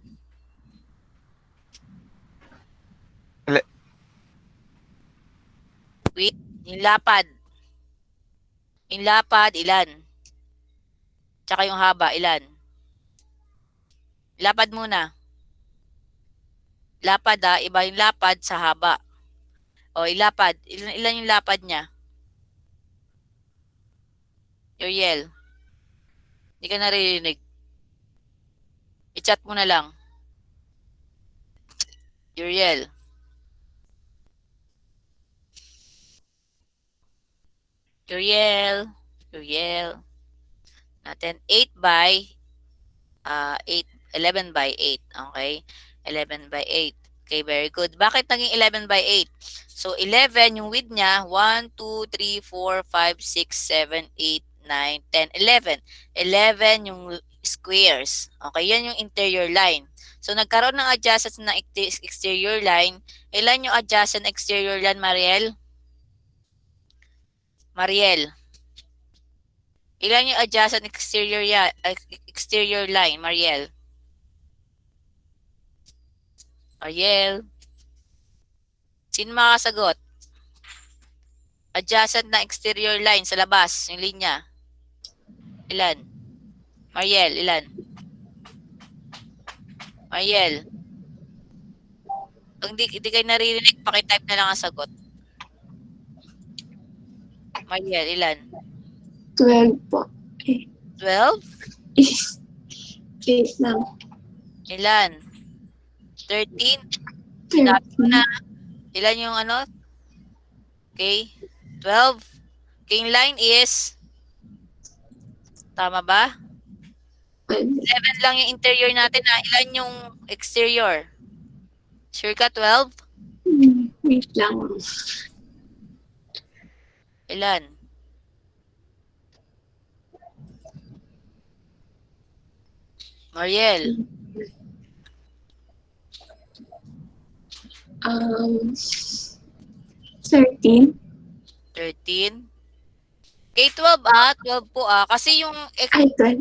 Width, yung lapad. Yung lapad, ilan? Tsaka yung haba, ilan? Lapad muna. Lapad iba yung lapad sa haba. O, ilapad. Ilan yung lapad niya? Uriel. Hindi ka naririnig. I-chat mo na lang. Uriel. Uriel. Natin 8 by 8, 11 by 8. Okay? 11 by 8. Okay, very good. Bakit naging 11 by 8? So, 11, yung width niya, 1, 2, 3, 4, 5, 6, 7, 8, 9, 10, 11. 11 yung squares. Okay, yan yung interior line. So, nagkaroon ng adjacent na exterior line. Ilan yung adjacent exterior line, Mariel? Mariel. Ilan yung adjacent exterior line, Mariel? Mariel. Sino makakasagot? Adjacent na exterior line sa labas, yung linya. Ilan? Mariel, ilan? Mariel. Kung di kayo naririnig, pakitype na lang ang sagot. Mariel, ilan? 12 po. 12? 8 lang. Ilan? 13? 13. Sinabi ko na. Ilan yung ano? Okay. 12. Okay, yung line is, tama ba? 11 lang yung interior natin na. Ilan yung exterior? Sure ka, 12? Wait lang. Ilan? Mariel. 13. 13? Okay, 12 po Kasi yung Ay, 12.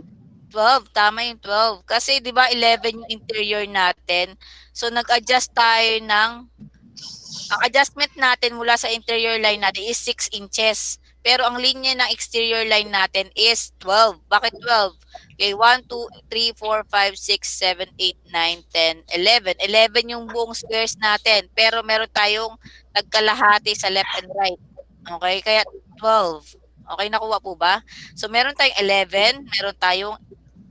12, tama yung 12. Kasi 'di ba 11 yung interior natin. So nag-adjust tayo ang adjustment natin mula sa interior line natin is 6 inches. Pero ang linya ng exterior line natin is 12. Bakit 12? Okay, 1, 2, 3, 4, 5, 6, 7, 8, 9, 10, 11. 11 yung buong squares natin. Pero meron tayong nagkalahati sa left and right. Okay, kaya 12. Okay, nakuha po ba? So meron tayong 11, meron tayong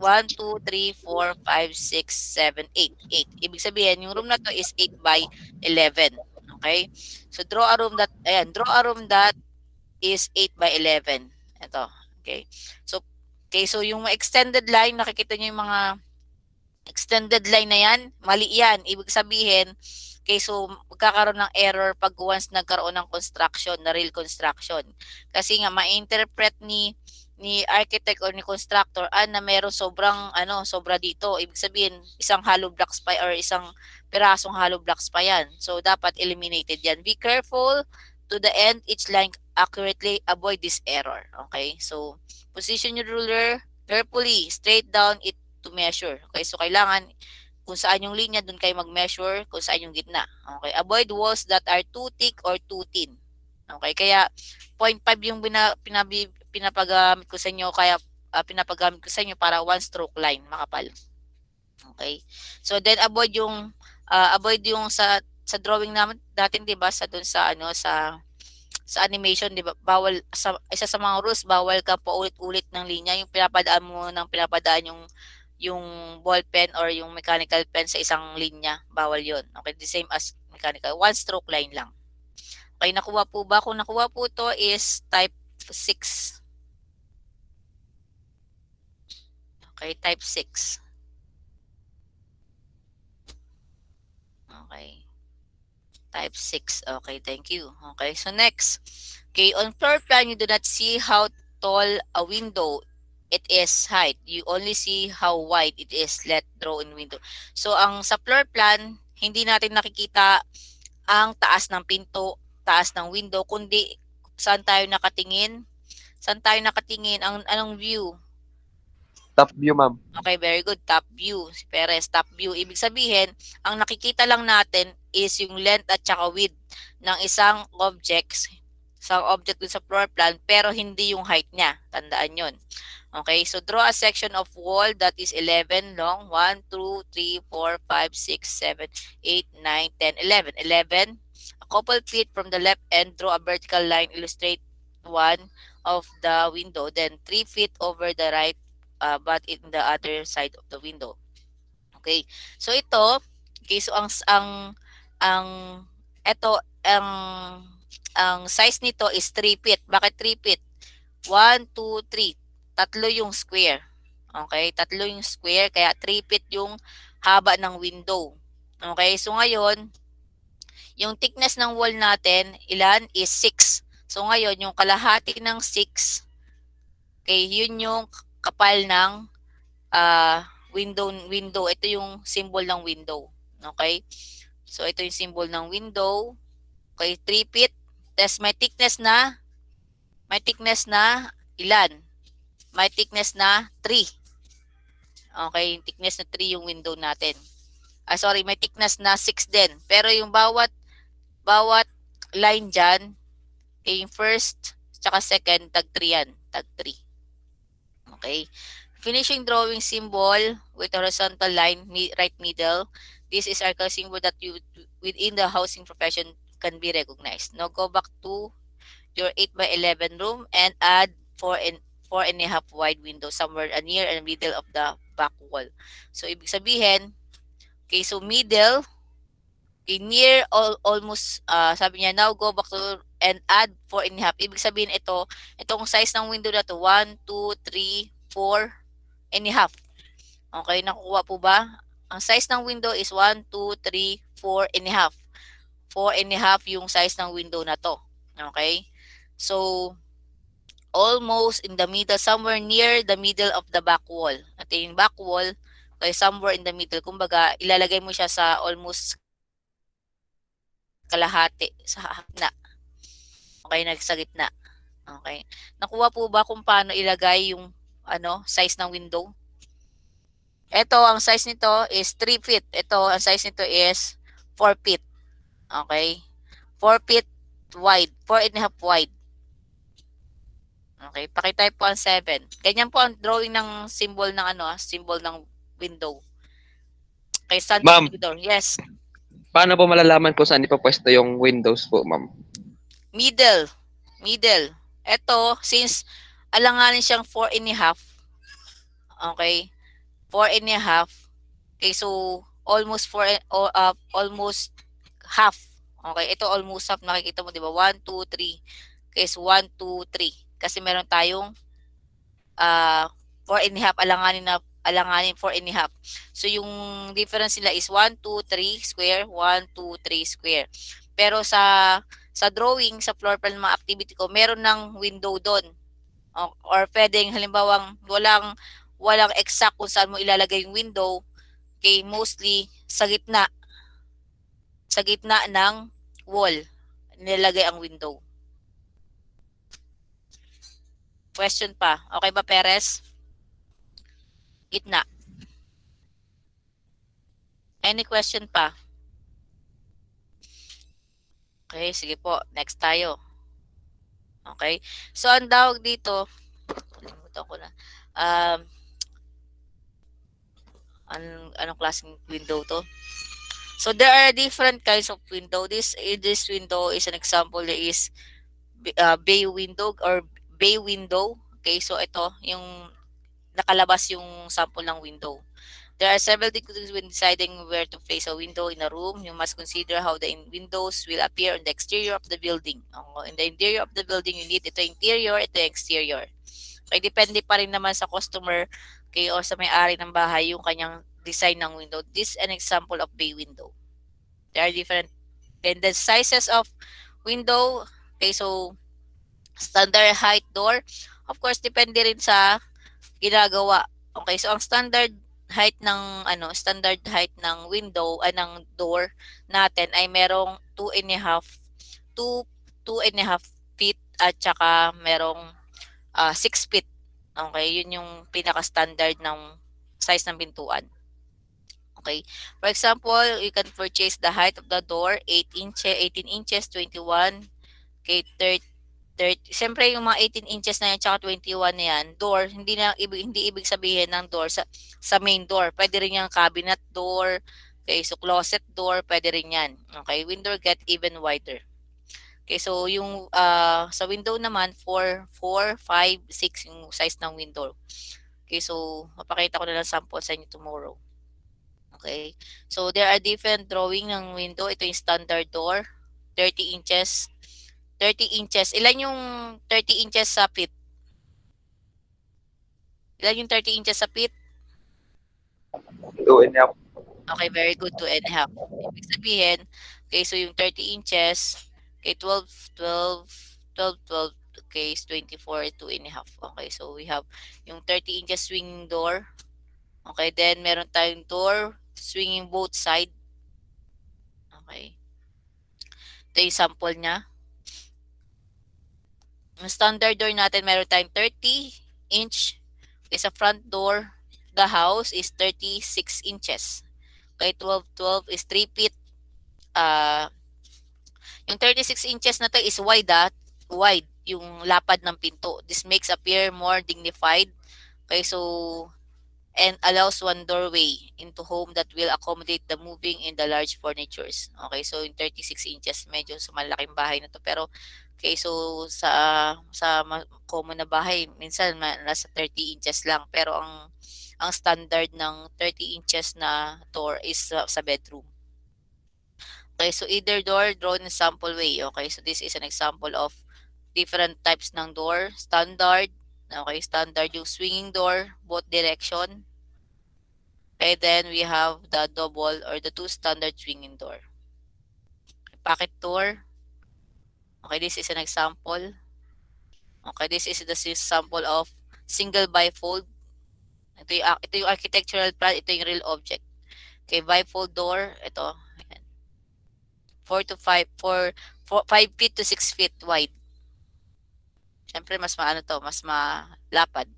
1, 2, 3, 4, 5, 6, 7, 8. 8. Ibig sabihin, yung room na to is 8 by 11. Okay? So, draw a room that is 8 by 11. Ito. Okay? So, yung extended line, nakikita nyo yung mga extended line na yan, mali yan. Ibig sabihin, okay, so magkakaroon ng error pag once nagkaroon ng construction, na real construction. Kasi nga, ma-interpret ni architect or ni constructor na meron sobra dito. Ibig sabihin, isang hollow blocks pa or isang pirasong hollow blocks pa yan. So, dapat eliminated yan. Be careful to the end each line accurately. Avoid this error. Okay? So, position your ruler carefully. Straight down it to measure. Okay? So, kailangan kung saan yung linya, dun kayo mag-measure kung saan yung gitna. Okay? Avoid walls that are too thick or too thin. Okay? Kaya, 0.5 yung pinapagamit ko sa inyo, kaya pinapagamit ko sa inyo para one stroke line makapal. Okay? So then avoid yung sa drawing natin 'di ba, sa dun sa sa animation, 'di ba? Bawal isa sa mga rules, bawal ka paulit-ulit ng linya, yung pinapadaan yung ball pen or yung mechanical pen sa isang linya, bawal 'yon. Okay, the same as mechanical, one stroke line lang. Okay, nakuha po ba? Kung nakuha po to is type 6. Okay, type 6. Type 6. Okay, thank you. Okay, so next. Okay, on floor plan, you do not see how tall a window it is height. You only see how wide it is. Let draw in window. So, ang sa floor plan, hindi natin nakikita ang taas ng pinto, taas ng window, kundi saan tayo nakatingin? Saan tayo nakatingin? Ang anong view? Top view, ma'am. Okay, very good. Top view. Si Perez, top view. Ibig sabihin, ang nakikita lang natin is yung length at saka width ng isang object dun sa floor plan, pero hindi yung height niya. Tandaan yon. Okay, so draw a section of wall that is 11 long. 1, 2, 3, 4, 5, 6, 7, 8, 9, 10, 11. 11. A couple feet from the left end, draw a vertical line. Illustrate one of the window. Then 3 feet over the right but in the other side of the window. Okay. So ito, okay, so ang ito ang size nito is 3 feet. Bakit 3 feet? 1 2 3. Tatlo yung square. Okay, tatlo yung square kaya 3 feet yung haba ng window. Okay, so ngayon, yung thickness ng wall natin, ilan is 6. So ngayon, yung kalahati ng 6, okay, yun yung kapal ng window. Ito yung symbol ng window. Okay? So, ito yung symbol ng window. Okay, 3 feet. Tapos may thickness na ilan? May thickness na 3. Okay, thickness na 3 yung window natin. May thickness na 6 din. Pero yung bawat line dyan, okay, yung first, tsaka second, tag 3 yan. Tag 3. Okay. Finishing drawing symbol with horizontal line, right middle. This is our symbol that you within the housing profession can be recognized. Now go back to your 8 by 11 room and add 4 and a half wide window somewhere near and middle of the back wall. So ibig sabihin, okay, so middle, okay, near almost sabi niya now go back to and add 4 and a half. Ibig sabihin itong size ng window na to 1, 2, 3, 4 and a half. Okay, nakukuha po ba? Ang size ng window is 1, 2, 3, 4 and a half. 4 and a half yung size ng window na to. Okay? So, almost in the middle, somewhere near the middle of the back wall. At yung back wall, okay, somewhere in the middle. Kumbaga, ilalagay mo siya sa almost kalahati, sa gitna. Okay, sa gitna. Okay. Nakuha po ba kung paano ilagay yung size ng window? Ito, ang size nito is 3 feet. Ito, ang size nito is 4 feet. Okay? 4 feet wide. 4 and a half wide. Okay, pakitype po ang 7. Ganyan po ang drawing ng symbol ng symbol ng window. Okay, Ma'am. door. Yes. Paano po malalaman kung saan ipapwesto yung windows po, ma'am? Middle. Ito, since alanganin siyang 4 and a half. Okay? 4 and a half. Okay, so almost almost half. Okay, ito almost half. Nakikita mo, di ba? 1, 2, 3. Okay, so 1, 2, 3. Kasi meron tayong 4 and a half. Alanganin 4 and a half. So, yung difference nila is 1, 2, 3 square, 1, 2, 3 square. Pero sa drawing, sa floor plan mga activity ko, meron ng window doon. Or pwedeng, halimbawa, walang exact kung saan mo ilalagay yung window. Okay, mostly sa gitna. Sa gitna ng wall, nilalagay ang window. Question pa. Okay ba, Perez? Gitna. Any question pa? Okay, sige po. Next tayo. Okay. So, ang tawag dito, kalimutan ko na. Anong klaseng window to? So, there are different kinds of window. This window is an example. There is bay window or bay window. Okay, so ito, yung nakalabas yung sample ng window. There are several difficulties when deciding where to place a window in a room. You must consider how the windows will appear on the exterior of the building. In the interior of the building, you need ito interior, ito exterior. Okay, depende pa rin naman sa customer, okay, o sa may-ari ng bahay yung kanyang design ng window. This is an example of bay window. There are different Then the sizes of window, okay, so standard height door, of course, depende rin sa ginagawa. Okay, so ang standard height ng window ay ng door natin ay merong 2 and a half feet at saka merong 6 feet. Okay, yun yung pinaka-standard ng size ng pintuan. Okay. For example, you can purchase the height of the door 18 inches, 21, okay, 30. Siyempre yung mga 18 inches na yan tsaka 21 na yan, door, hindi ibig sabihin ng door sa main door. Pwede rin yung cabinet door, okay, so closet door, pwede rin yan. Okay, window get even wider. Okay, so yung sa window naman 4, 5, 6 yung size ng window. Okay, so mapakita ko na lang sample sa inyo tomorrow. Okay. So there are different drawing ng window. Ito yung standard door, 30 inches. 30 inches. Ilan yung 30 inches sa feet? Ilan yung 30 inches sa feet? 2.5. Okay, very good. 2.5. Ibig sabihin, okay, so yung 30 inches, okay, 12, 12, 12, 12, okay, is 24, 2.5. Okay, so we have yung 30 inches swinging door. Okay, then meron tayong door swinging both side. Okay. Ito yung sample niya. Yung standard door natin, meron tayong 30 inch. Okay, sa front door, the house is 36 inches. Okay, 12, 12 is 3 feet. Yung 36 inches na to is wide, wide yung lapad ng pinto. This makes appear more dignified. Okay, so and allows one doorway into home that will accommodate the moving in the large furnitures. Okay, so in 36 inches, medyo sa malaking bahay na to. Pero, okay, so sa common na bahay, minsan nasa 30 inches lang. Pero ang standard ng 30 inches na door is sa bedroom. Okay, so either door drawn in sample way. Okay, so this is an example of different types ng door. Standard, okay, standard yung swinging door, both direction. Okay, then we have the double or the 2 standard swinging door. Pocket door. Okay, this is an example. Okay, this is the sample of single bifold. Ito yung architectural plan, ito yung real object. Okay, bifold door, ito. Ayan. 4 feet to 6 feet wide. Siyempre, mas malapad.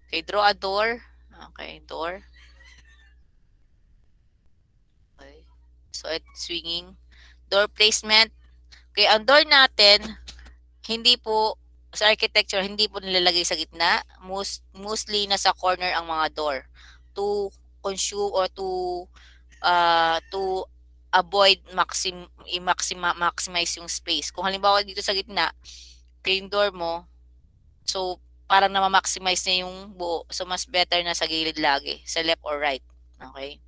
Okay, draw a door. Okay, door. Okay. So, it's swinging. Door placement. Okay, ang door natin, hindi po, sa architecture, hindi po nilalagay sa gitna. Mostly, nasa corner ang mga door. To consume or to avoid maximize yung space. Kung halimbawa dito sa gitna, yung door mo, so, parang na-maximize na yung buo. So, mas better na sa gilid lagi, sa left or right. Okay?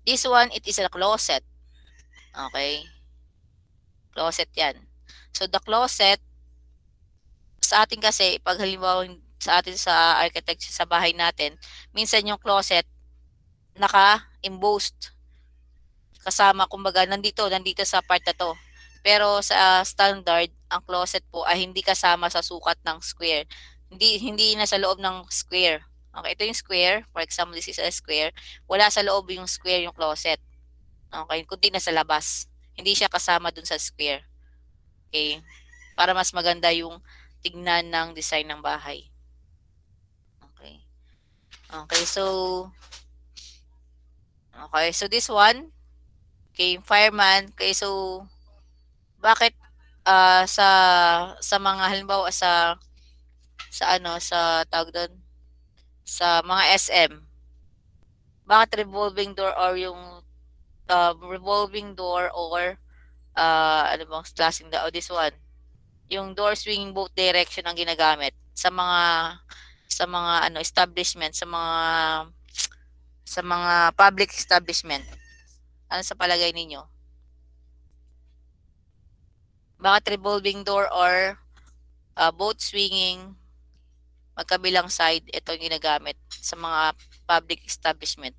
This one, it is a closet. Okay? Closet yan. So, the closet, sa atin kasi, pag halimbawa sa atin sa architecture, sa bahay natin, minsan yung closet, naka-embossed. Kasama, kumbaga, nandito sa part na to. Pero sa standard, ang closet po ay hindi kasama sa sukat ng square. Hindi na sa loob ng square. Okay, ito yung square. For example, this is a square. Wala sa loob yung square yung closet. Okay, kundi na sa labas. Hindi siya kasama dun sa square. Okay, para mas maganda yung tignan ng design ng bahay. Okay. Okay, so this one, okay, fireman. Okay, so bakit sa mga halimbawa sa tawag doon, sa mga SM, bakit revolving door or yung revolving door or ano bang klaseng this one, yung door swinging both direction ang ginagamit sa mga establishment, sa mga public establishment. Ano sa palagay ninyo? Bakit revolving door or both swinging magkabilang side, ito yung ginagamit sa mga public establishment?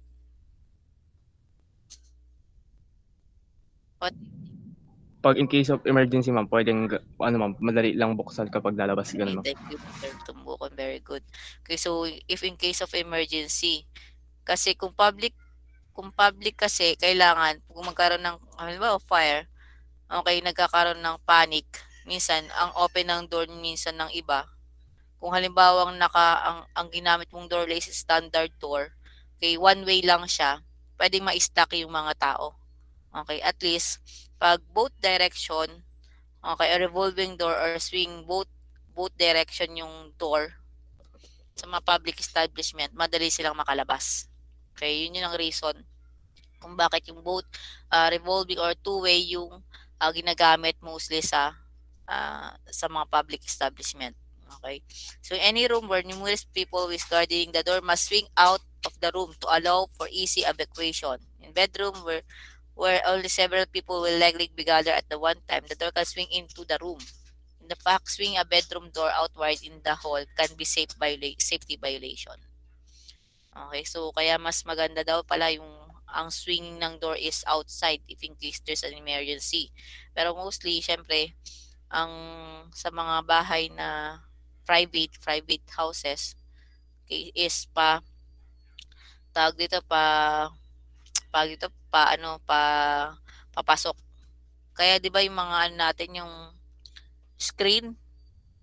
Pag in case of emergency, ma'am, pwedeng, ma'am, madali lang buksan kapag lalabas, ganun, ma'am. Thank you, Sir Tumbukon. Very good. Okay, so if in case of emergency, kasi kung public kasi kailangan kung magkaroon ng halimbawa fire, okay, nagkakaroon ng panic, minsan ang open ng door minsan ng iba. Kung halimbawa ang ginamit mong door is standard door, okay, one way lang siya, pwedeng ma-stuck yung mga tao. Okay, at least pag both direction, okay, a revolving door or swing both direction yung door sa mga public establishment, madali silang makalabas. Okay, yun ang reason kung bakit yung both revolving or two-way yung ginagamit mostly sa mga public establishment. Okay, so any room where numerous people is guarding the door must swing out of the room to allow for easy evacuation. In bedroom where only several people will likely be gathered at the one time, the door can swing into the room. In the fact, swing a bedroom door outward in the hall can be safety violation. Okay, so kaya mas maganda daw pala yung ang swinging ng door is outside if in case there's an emergency. Pero mostly, syempre, ang sa mga bahay na private houses, okay, is tawag dito papasok. Kaya 'di ba yung mga ano natin yung screen,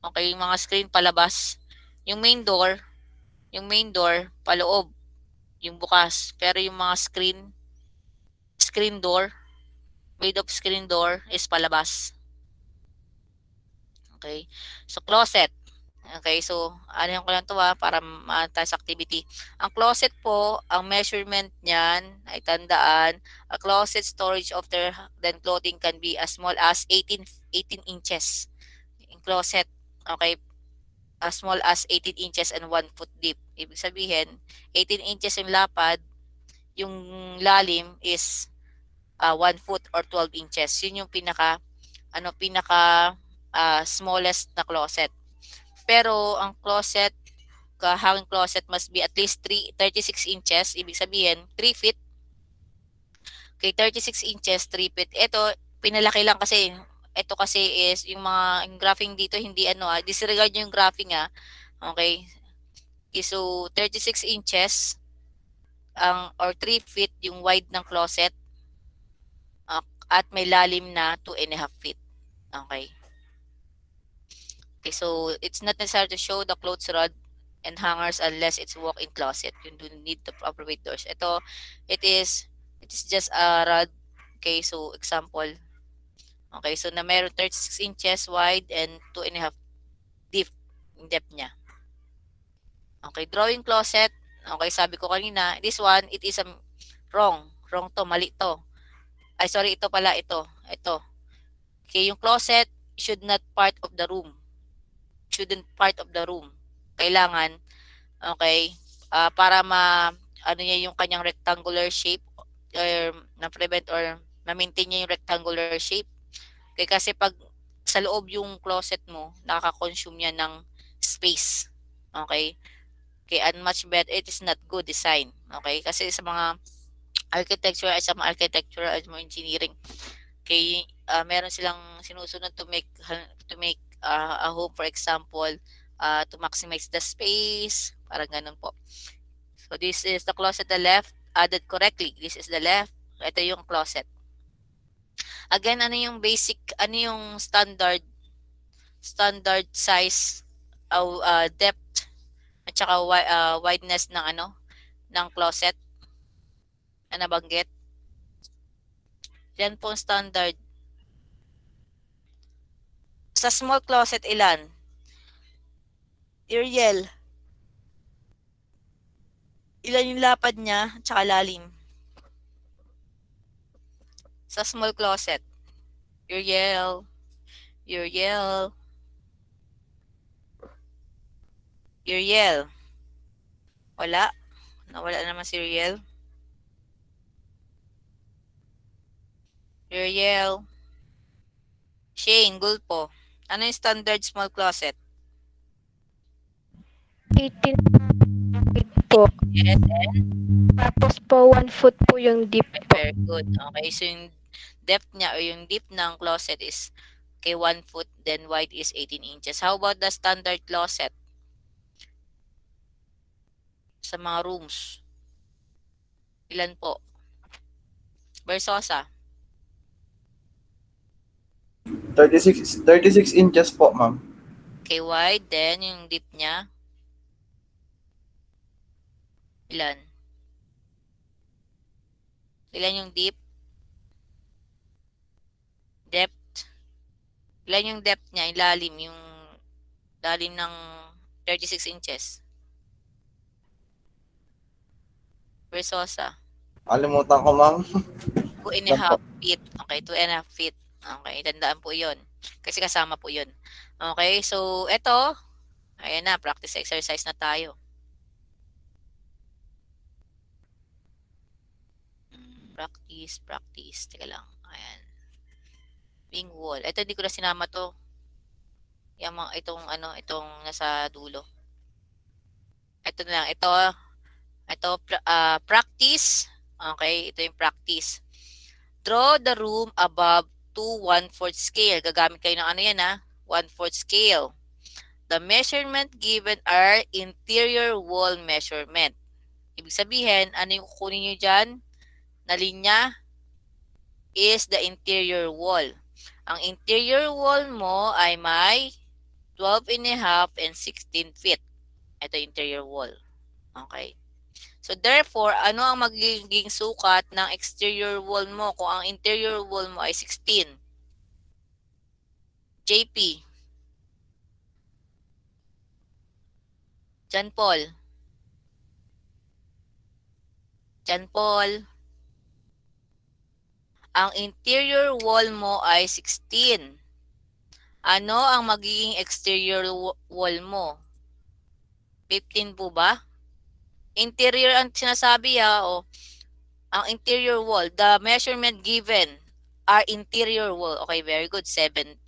okay, yung mga screen palabas, yung main door paloob, yung bukas. Pero yung mga screen door, made of screen door is palabas. Okay? So closet. Okay, so ano ko lang to para sa activity. Ang closet po, ang measurement niyan ay tandaan, a closet storage of their then clothing can be as small as 18 inches. In closet, okay, as small as 18 inches and 1 foot deep. Ibig sabihin, 18 inches yung lapad, yung lalim is 1 foot or 12 inches. Yun yung pinaka smallest na closet. Pero ang hanging closet must be at least 36 inches. Ibig sabihin, 3 feet. Okay, 36 inches, 3 feet. Ito, pinalaki lang kasi. Ito kasi is, yung graphing dito, hindi disregard yung graphing Okay. Okay, so, 36 inches or 3 feet yung wide ng closet. At may lalim na 2.5 feet. Okay. Okay, so it's not necessary to show the clothes rod and hangers unless it's walk-in closet. You do need the appropriate doors. Ito, it is just a rod. Okay, so example. Okay, so na meron 36 inches wide and 2.5 deep in depth niya. Okay, drawing closet. Okay, sabi ko kanina, this one, it is wrong. Wrong to, mali to. Ay, sorry, ito pala, ito. Okay, yung closet should not part of the room. Shouldn't part of the room. Kailangan, okay, para niya yung kanyang rectangular shape or na-prevent or ma-maintain niya yung rectangular shape. Okay, kasi pag sa loob yung closet mo, nakaka-consume niya ng space. Okay? Okay, and much better, it is not good design. Okay? Kasi sa mga architecture at sa mga architectural at mga engineering, okay, meron silang sinusunod to make a home, for example, to maximize the space, parang ganun po. So this is the closet the left, added correctly. This is the left, ito yung closet. Again, ano yung standard size, depth, at saka wideness ng closet na nabanggit. Yan po ang standard. Sa small closet, ilan? Ariel. Ilan yung lapad niya at saka lalim? Sa small closet. Ariel. Wala. Nawala naman si Ariel. Shane, Gulpo. Ano yung standard small closet? 18 feet po. Yes, and Tapos po 1 foot po yung deep po. very good. Okay, so yung depth niya or yung deep ng closet is 1 foot, then wide is 18 inches. How about the standard closet sa mga rooms? Ilan po? Versosa. 36 inches po, ma'am. Wide, then yung deep niya. Ilan? Ilan yung deep? Depth. Ilan yung depth niya? Ilalim, yung lalim ng 36 inches. Versosa. Kalimutan ko, ma'am. 2.5 feet. Okay, 2.5 feet. Okay, tandaan po yun. Kasi kasama po yun. Okay, so eto, ayan na, practice exercise na tayo. Practice. Teka lang. Ayan. Wing wall. Ito, hindi ko na sinama to. Yung mga, itong nasa dulo. Ito na lang. Ito, practice. Okay, ito yung practice. Draw the room above to 1/4 scale. Gagamit kayo ng ano yan, 1/4 scale. The measurement given are interior wall measurement. Ibig sabihin, ano yung kukunin nyo dyan na linya is the interior wall. Ang interior wall mo ay may 12.5 and 16 feet. Ito yung interior wall. Okay. So therefore, ano ang magiging sukat ng exterior wall mo kung ang interior wall mo ay 16? JP. John Paul. Ang interior wall mo ay 16. Ano ang magiging exterior wall mo? 15 po ba? Interior ang sinasabi ang interior wall, the measurement given are interior wall. Okay, very good. 17.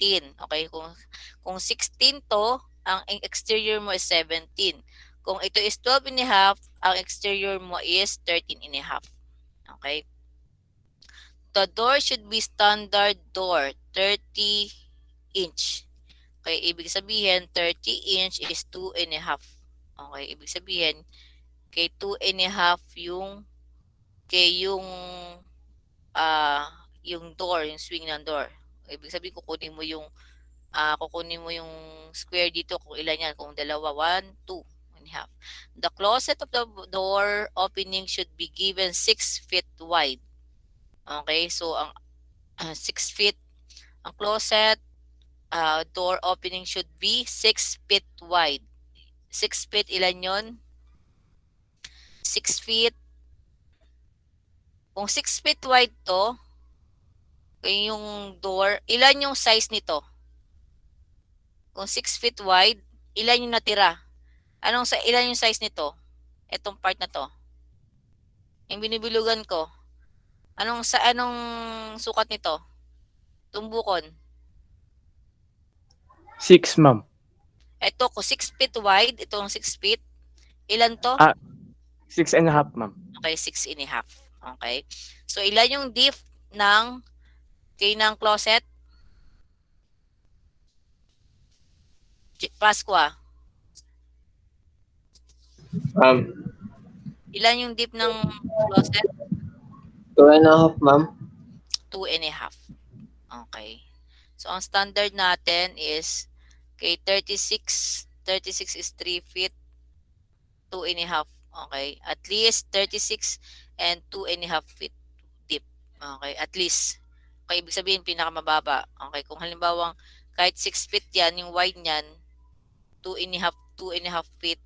Okay, kung 16 to, ang exterior mo is 17. Kung ito is 12.5, ang exterior mo is 13.5. Okay? The door should be standard door, 30 inch. Okay, ibig sabihin 30 inch is 2.5. Okay, ibig sabihin 2.5 yung yung door, yung swing ng door. Ibig sabihin kukunin mo yung square dito kung ilan yan, kung dalawa, 1, 2.5. The closet of the door opening should be given 6 feet wide. Okay, so ang 6 feet ang closet door opening should be 6 feet wide. 6 feet ilan yon? 6 feet. Kung 6 feet wide to, yung door, ilan yung size nito? Kung 6 feet wide, ilan yung natira? Ilan yung size nito? Itong part na to. Yung binibilugan ko. Anong sukat nito? Tumbukon. 6, ma'am. Ito, kung 6 feet wide, itong 6 feet, ilan to? 6.5, ma'am. Okay, 6.5. Okay. So, ilan yung depth ng closet? Pasqua. Ilan yung depth ng closet? 2.5, ma'am. 2.5. Okay. So, ang standard natin is 36 is 3 feet, 2.5. Okay. At least 36 and 2.5 feet deep. Okay. At least. Okay. Ibig sabihin, pinakamababa. Okay. Kung halimbawa, kahit 6 feet yan, yung wide niyan, 2.5 feet.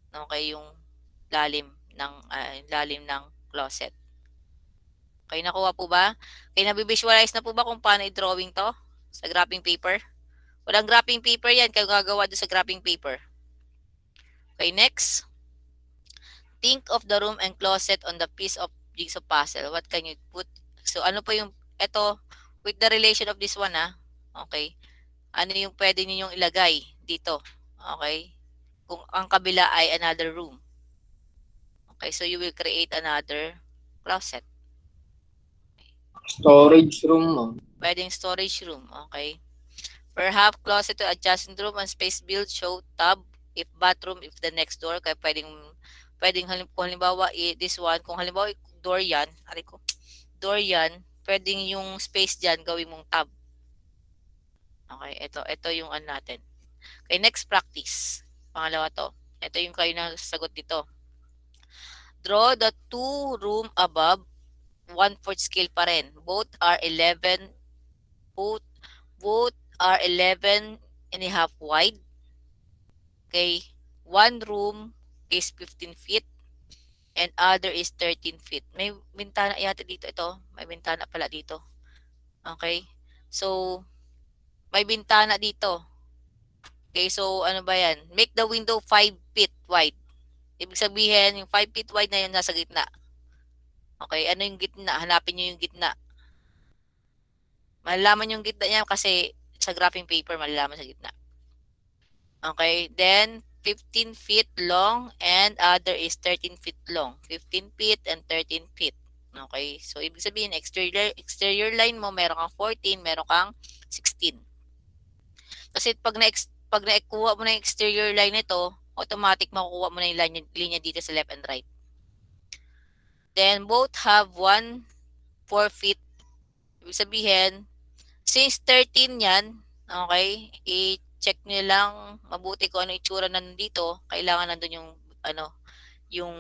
Okay. Yung lalim ng closet. Okay, nakuha po ba? Okay, nabivisualize na po ba kung paano i-drawing to sa graphing paper? Walang graphing paper yan, kayo gagawa doon sa graphing paper. Okay, next. Think of the room and closet on the piece of jigsaw puzzle. What can you put? So, ano po yung, ito, with the relation of this one, okay. Ano yung pwede ninyong ilagay dito? Okay. Kung ang kabila ay another room. Okay, so you will create another closet. Storage room, ma'am. Pwedeng storage room. Okay. Perhaps closet to adjacent room and space build show tab if bathroom if the next door. Kaya pwedeng kung halimbawa this one, kung halimbawa door yan, door yan, pwedeng yung space dyan gawin mong tab. Okay, ito yung ano natin. Okay, next practice. Pangalawa to. Ito yung kayo na sagot dito. Draw the two room above 1/4 scale pa rin. Both are 11 and a half wide. Okay. One room is 15 feet and other is 13 feet. May bintana yata dito ito. May bintana pala dito. Okay. So, may bintana dito. Okay, so ano ba yan? Make the window 5 feet wide. Ibig sabihin, yung 5 feet wide na yun nasa gitna. Okay, ano yung gitna? Hanapin nyo yung gitna. Malalaman yung gitna niya kasi sa graphing paper, malalaman sa gitna. Okay, then 15 feet long and other is 13 feet long. 15 feet and 13 feet. Okay, so ibig sabihin, exterior line mo, meron kang 14, meron kang 16. Kasi pag naikuha mo na yung exterior line nito, automatic makukuha mo na yung linya dito sa left and right. Then both have 4 feet. Ibig sabihin, since 13 yan, okay, i-check nyo lang mabuti kung ano itsura na nandito. Kailangan nandun yung, yung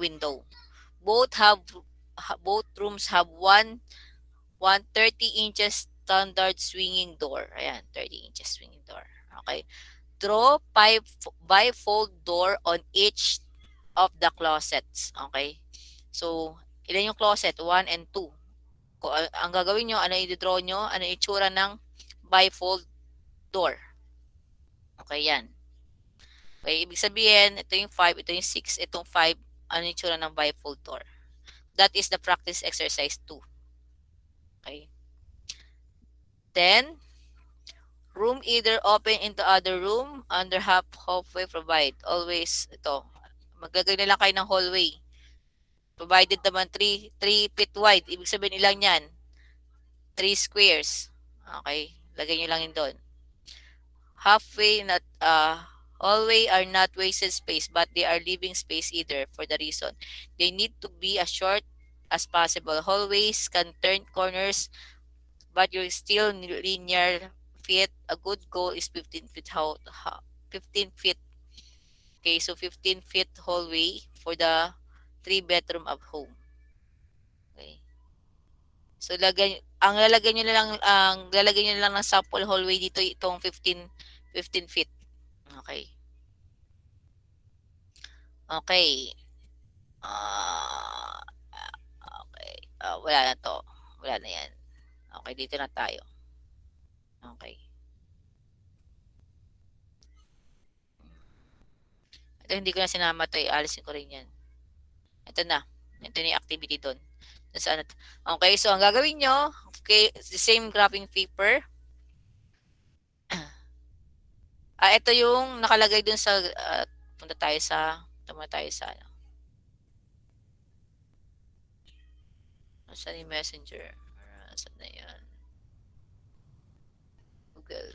window. Both rooms have 130 inches standard swinging door. Ayan, 30 inches swinging door. Okay. Draw 5 bifold door on each of the closets. Okay. So, ilan yung closet? 1 and 2. Kung ang gagawin nyo, ano i-draw nyo, ano itsura ng bifold door. Okay, yan. Okay, ibig sabihin, ito yung 5, ito yung 6, itong 5, ano itsura ng bifold door. That is the practice exercise 2. Okay. Then, room either open into other room, under halfway provide. Always, ito, maggagawin na lang kayo ng hallway. Provided naman 3 feet wide. Ibig sabihin ilang yan? 3 squares. Okay, lagay nyo lang yun doon. Hallway are not wasted space, but they are living space either for the reason. They need to be as short as possible. Hallways can turn corners, but you're still linear feet. A good goal is 15 feet. 15 feet. Okay, so 15 feet hallway for the 3-bedroom of home. Okay. So lalagyan nyo lang ng sample hallway dito itong 15 feet. Okay. Okay. Okay. Wala na to. Wala na yan. Okay, dito na tayo. Okay. Ito hindi ko na sinama to. Alisin ko rin yan. Ito na. Ito na yung activity doon. Okay, so ang gagawin nyo, okay, the same graphing paper. Ito yung nakalagay dun sa, punta tayo sa, saan yung messenger? Saan na yan? Google.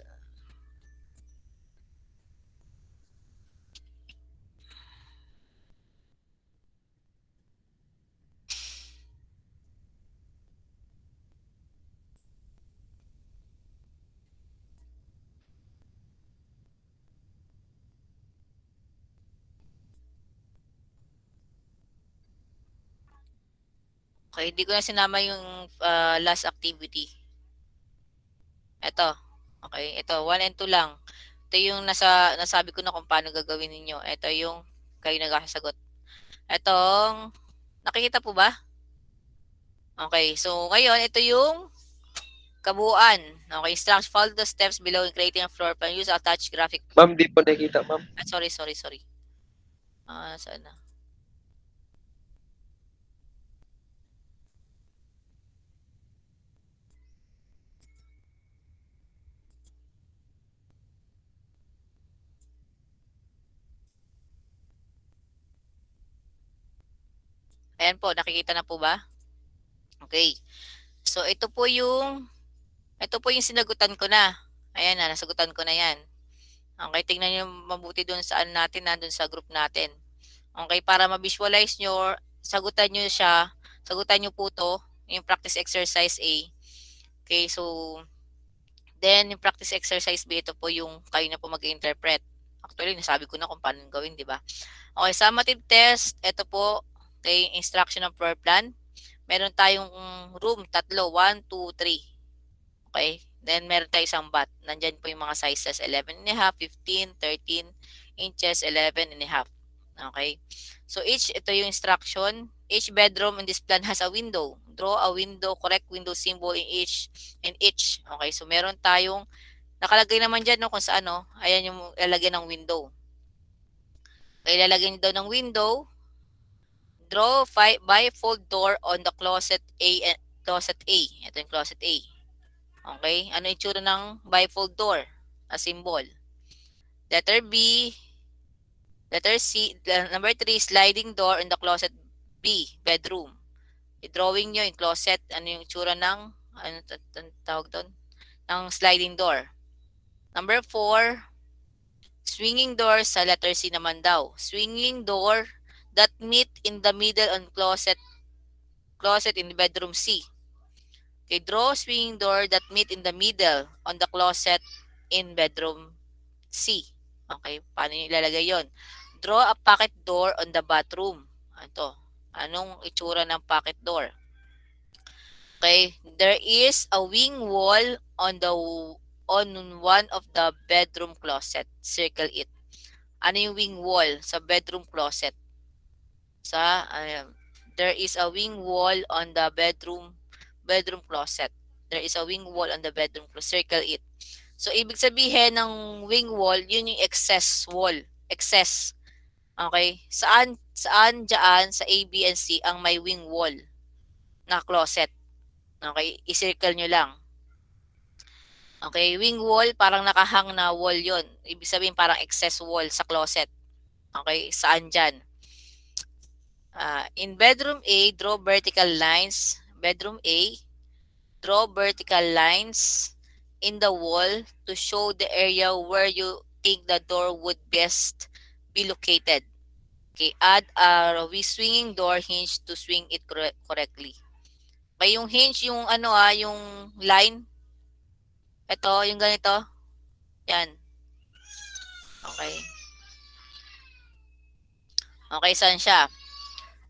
Okay, hindi ko na sinama yung last activity. Ito. Okay, ito 1 and 2 lang. Ito yung nasabi ko na kung paano gagawin ninyo. Ito yung kayo nagsasagot. Etong nakikita po ba? Okay, so ngayon ito yung kabuuan. Okay, instructions, follow the steps below in creating a floor plan. Use attached graphic. Ma'am, di po nakita, ma'am. Sorry. Saan na? Ayan po, nakikita na po ba? Okay. So ito po yung sinagutan ko na. Ayan na, nasagutan ko na yan. Okay, tingnan niyo mabuti doon saan natin, doon sa group natin. Okay, para ma-visualize nyo, sagutan nyo siya, sagutan nyo po to, yung practice exercise A. Okay, so, then yung practice exercise B, ito po yung kayo na po mag-interpret. Actually, nasabi ko na kung paano gawin, di ba? Okay, summative test, ito po, okay, instruction ng floor plan. Meron tayong room, 3, 1, 2, 3. Okay, then meron tayong isang bat. Nandyan po yung mga sizes, 11.5, 15, 13 inches, 11.5. Okay, so ito yung instruction. Each bedroom in this plan has a window. Draw a window, correct window symbol in each. Okay, so meron tayong nakalagay naman dyan, no, kung saan, no? Ayan yung lalagyan ng window. Okay, lalagyan daw ng window. Draw bifold door on the closet A. Closet A. Ito yung closet A. Okay, ano yung itsura ng bifold door? A symbol. Letter B. Letter C. Number 3, sliding door in the closet B. Bedroom. I-drawing nyo yung closet. Ano yung itsura ng, ano tawag doon? Ng sliding door. Number 4, swinging door sa letter C naman daw. Swinging door that meet in the middle on closet in the bedroom C. Okay, draw swinging door that meet in the middle on the closet in bedroom C. Okay, paano yung ilalagay yon? Draw a pocket door on the bathroom. Ito, anong itsura ng pocket door? Okay, there is a wing wall on one of the bedroom closet. Circle it. Ano yung wing wall sa bedroom closet? There is a wing wall on the bedroom closet. There is a wing wall on the bedroom closet. Circle it. So, ibig sabihin ng wing wall, yun yung excess wall. Excess. Okay? Saan dyan sa A, B, and C ang may wing wall na closet? Okay? I-circle nyo lang. Okay? Wing wall, parang nakahang na wall yon. Ibig sabihin parang excess wall sa closet. Okay? Saan dyan? In bedroom A, draw vertical lines. Bedroom A, draw vertical lines in the wall to show the area where you think the door would best be located. Okay, add a swinging door hinge to swing it correctly. May yung hinge, yung yung line. Ito, yung ganito. Yan. Okay. Okay, saan siya?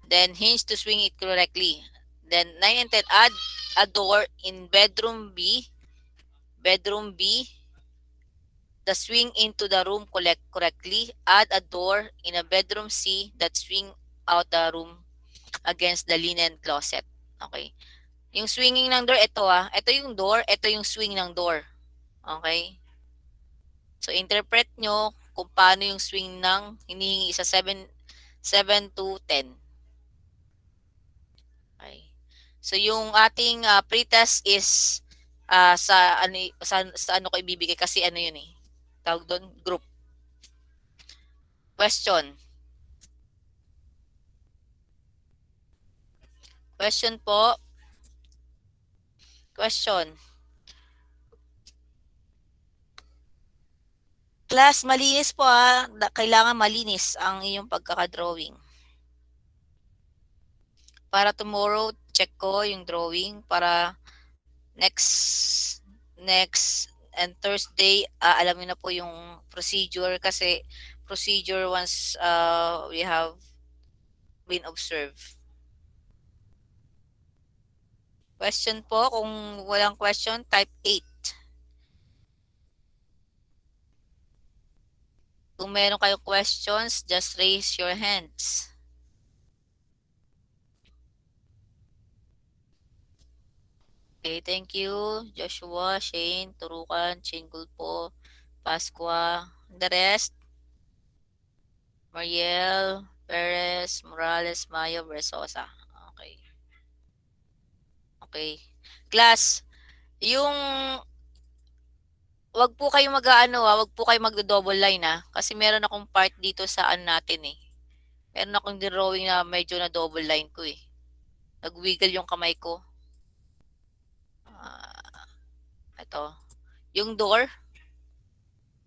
Then hinge to swing it correctly. Then 9 and 10, add a door in bedroom B. Bedroom B. The swing into the room correctly. Add a door in a bedroom C that swing out the room against the linen closet. Okay. Yung swinging ng door, ito ito yung door, ito yung swing ng door. Okay. So, interpret nyo kung paano yung swing ng hinihingi sa 7 to 10. Okay. So, yung ating pretest is sa ano ko ibibigay kasi ano yun tawag doon, group. Question. Question po. Question. Class, malinis po kailangan malinis ang iyong pagkakadrawing. Para tomorrow, check ko yung drawing para next and Thursday, alam niyo na po yung procedure kasi procedure once we have been observed. Question po, kung walang question, type 8. Kung meron kayong questions, just raise your hands. Okay, thank you. Joshua, Shane, Turukan, Chingulpo, Pasqua, the rest. Mariel, Perez, Morales, Mayo, Versosa. Okay. Okay. Class, yung wag po kayo wag po kayo magdo-double line kasi meron akong part dito sa natin Meron akong drawing na medyo na double line ko Nag-wiggle yung kamay ko. Yung door.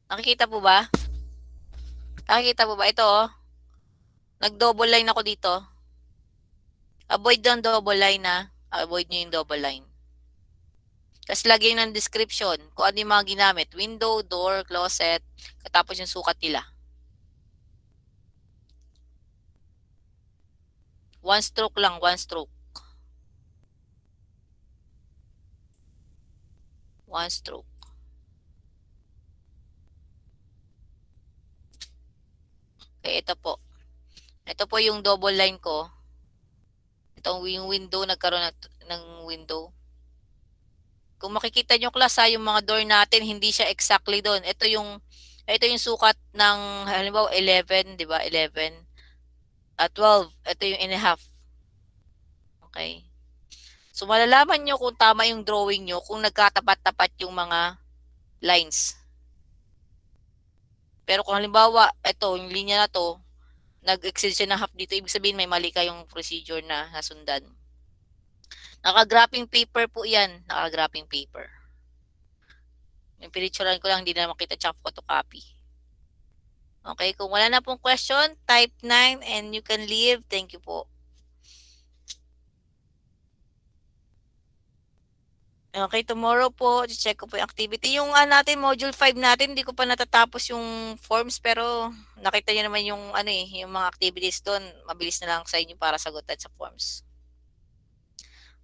Nakikita po ba? Nakikita po ba? Ito, oh. Nag-double line ako dito. Avoid ang double line, na. Avoid nyo yung double line. Tapos lagay ng description kung ano yung mga ginamit. Window, door, closet, katapos yung sukat nila. One stroke lang, one stroke. One stroke. Okay, ito po. Ito po yung double line ko. Ito yung window, nagkaroon ng window. Kung makikita nyo class, yung mga door natin, hindi siya exactly doon. Ito yung sukat ng, halimbawa, 11, di ba? 11. 12. Ito yung and a half. Okay. So, malalaman nyo kung tama yung drawing nyo kung nagkatapat-tapat yung mga lines. Pero kung halimbawa, ito, yung linya na to, nag-exceed siya ng half dito, ibig sabihin may mali kayong procedure na nasundan. Naka-graphing paper po yan. Naka-graphing paper. Yung pinicturean ko lang, hindi na makita tsaka photocopy. Okay, kung wala na pong question, type 9 and you can leave. Thank you po. Okay, tomorrow po, check ko po yung activity. Yung natin, module 5 natin, hindi ko pa natatapos yung forms, pero nakita nyo naman yung, yung mga activities doon. Mabilis na lang sa inyo para sagutan sa forms.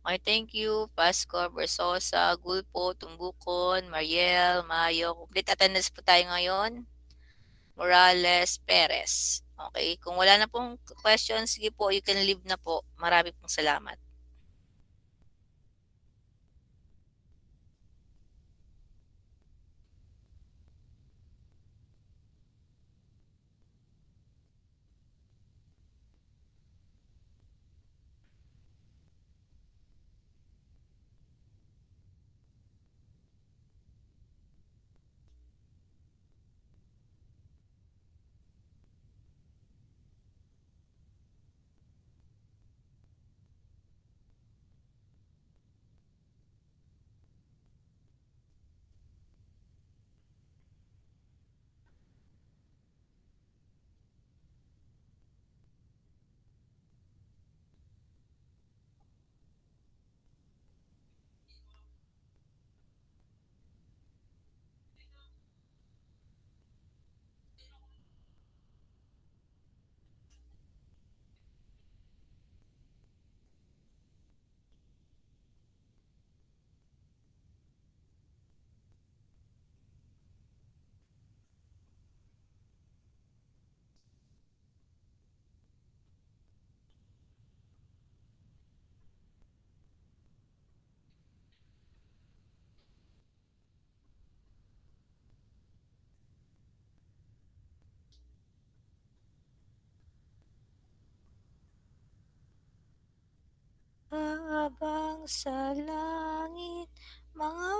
Okay, thank you. Pascor, Bersosa, Gulpo, Tumbukon, Mariel, Mayo. Complete attendance po tayo ngayon. Morales, Perez. Okay, kung wala na pong questions, sige po, you can leave na po. Marami pong salamat. Habang sa langit, mga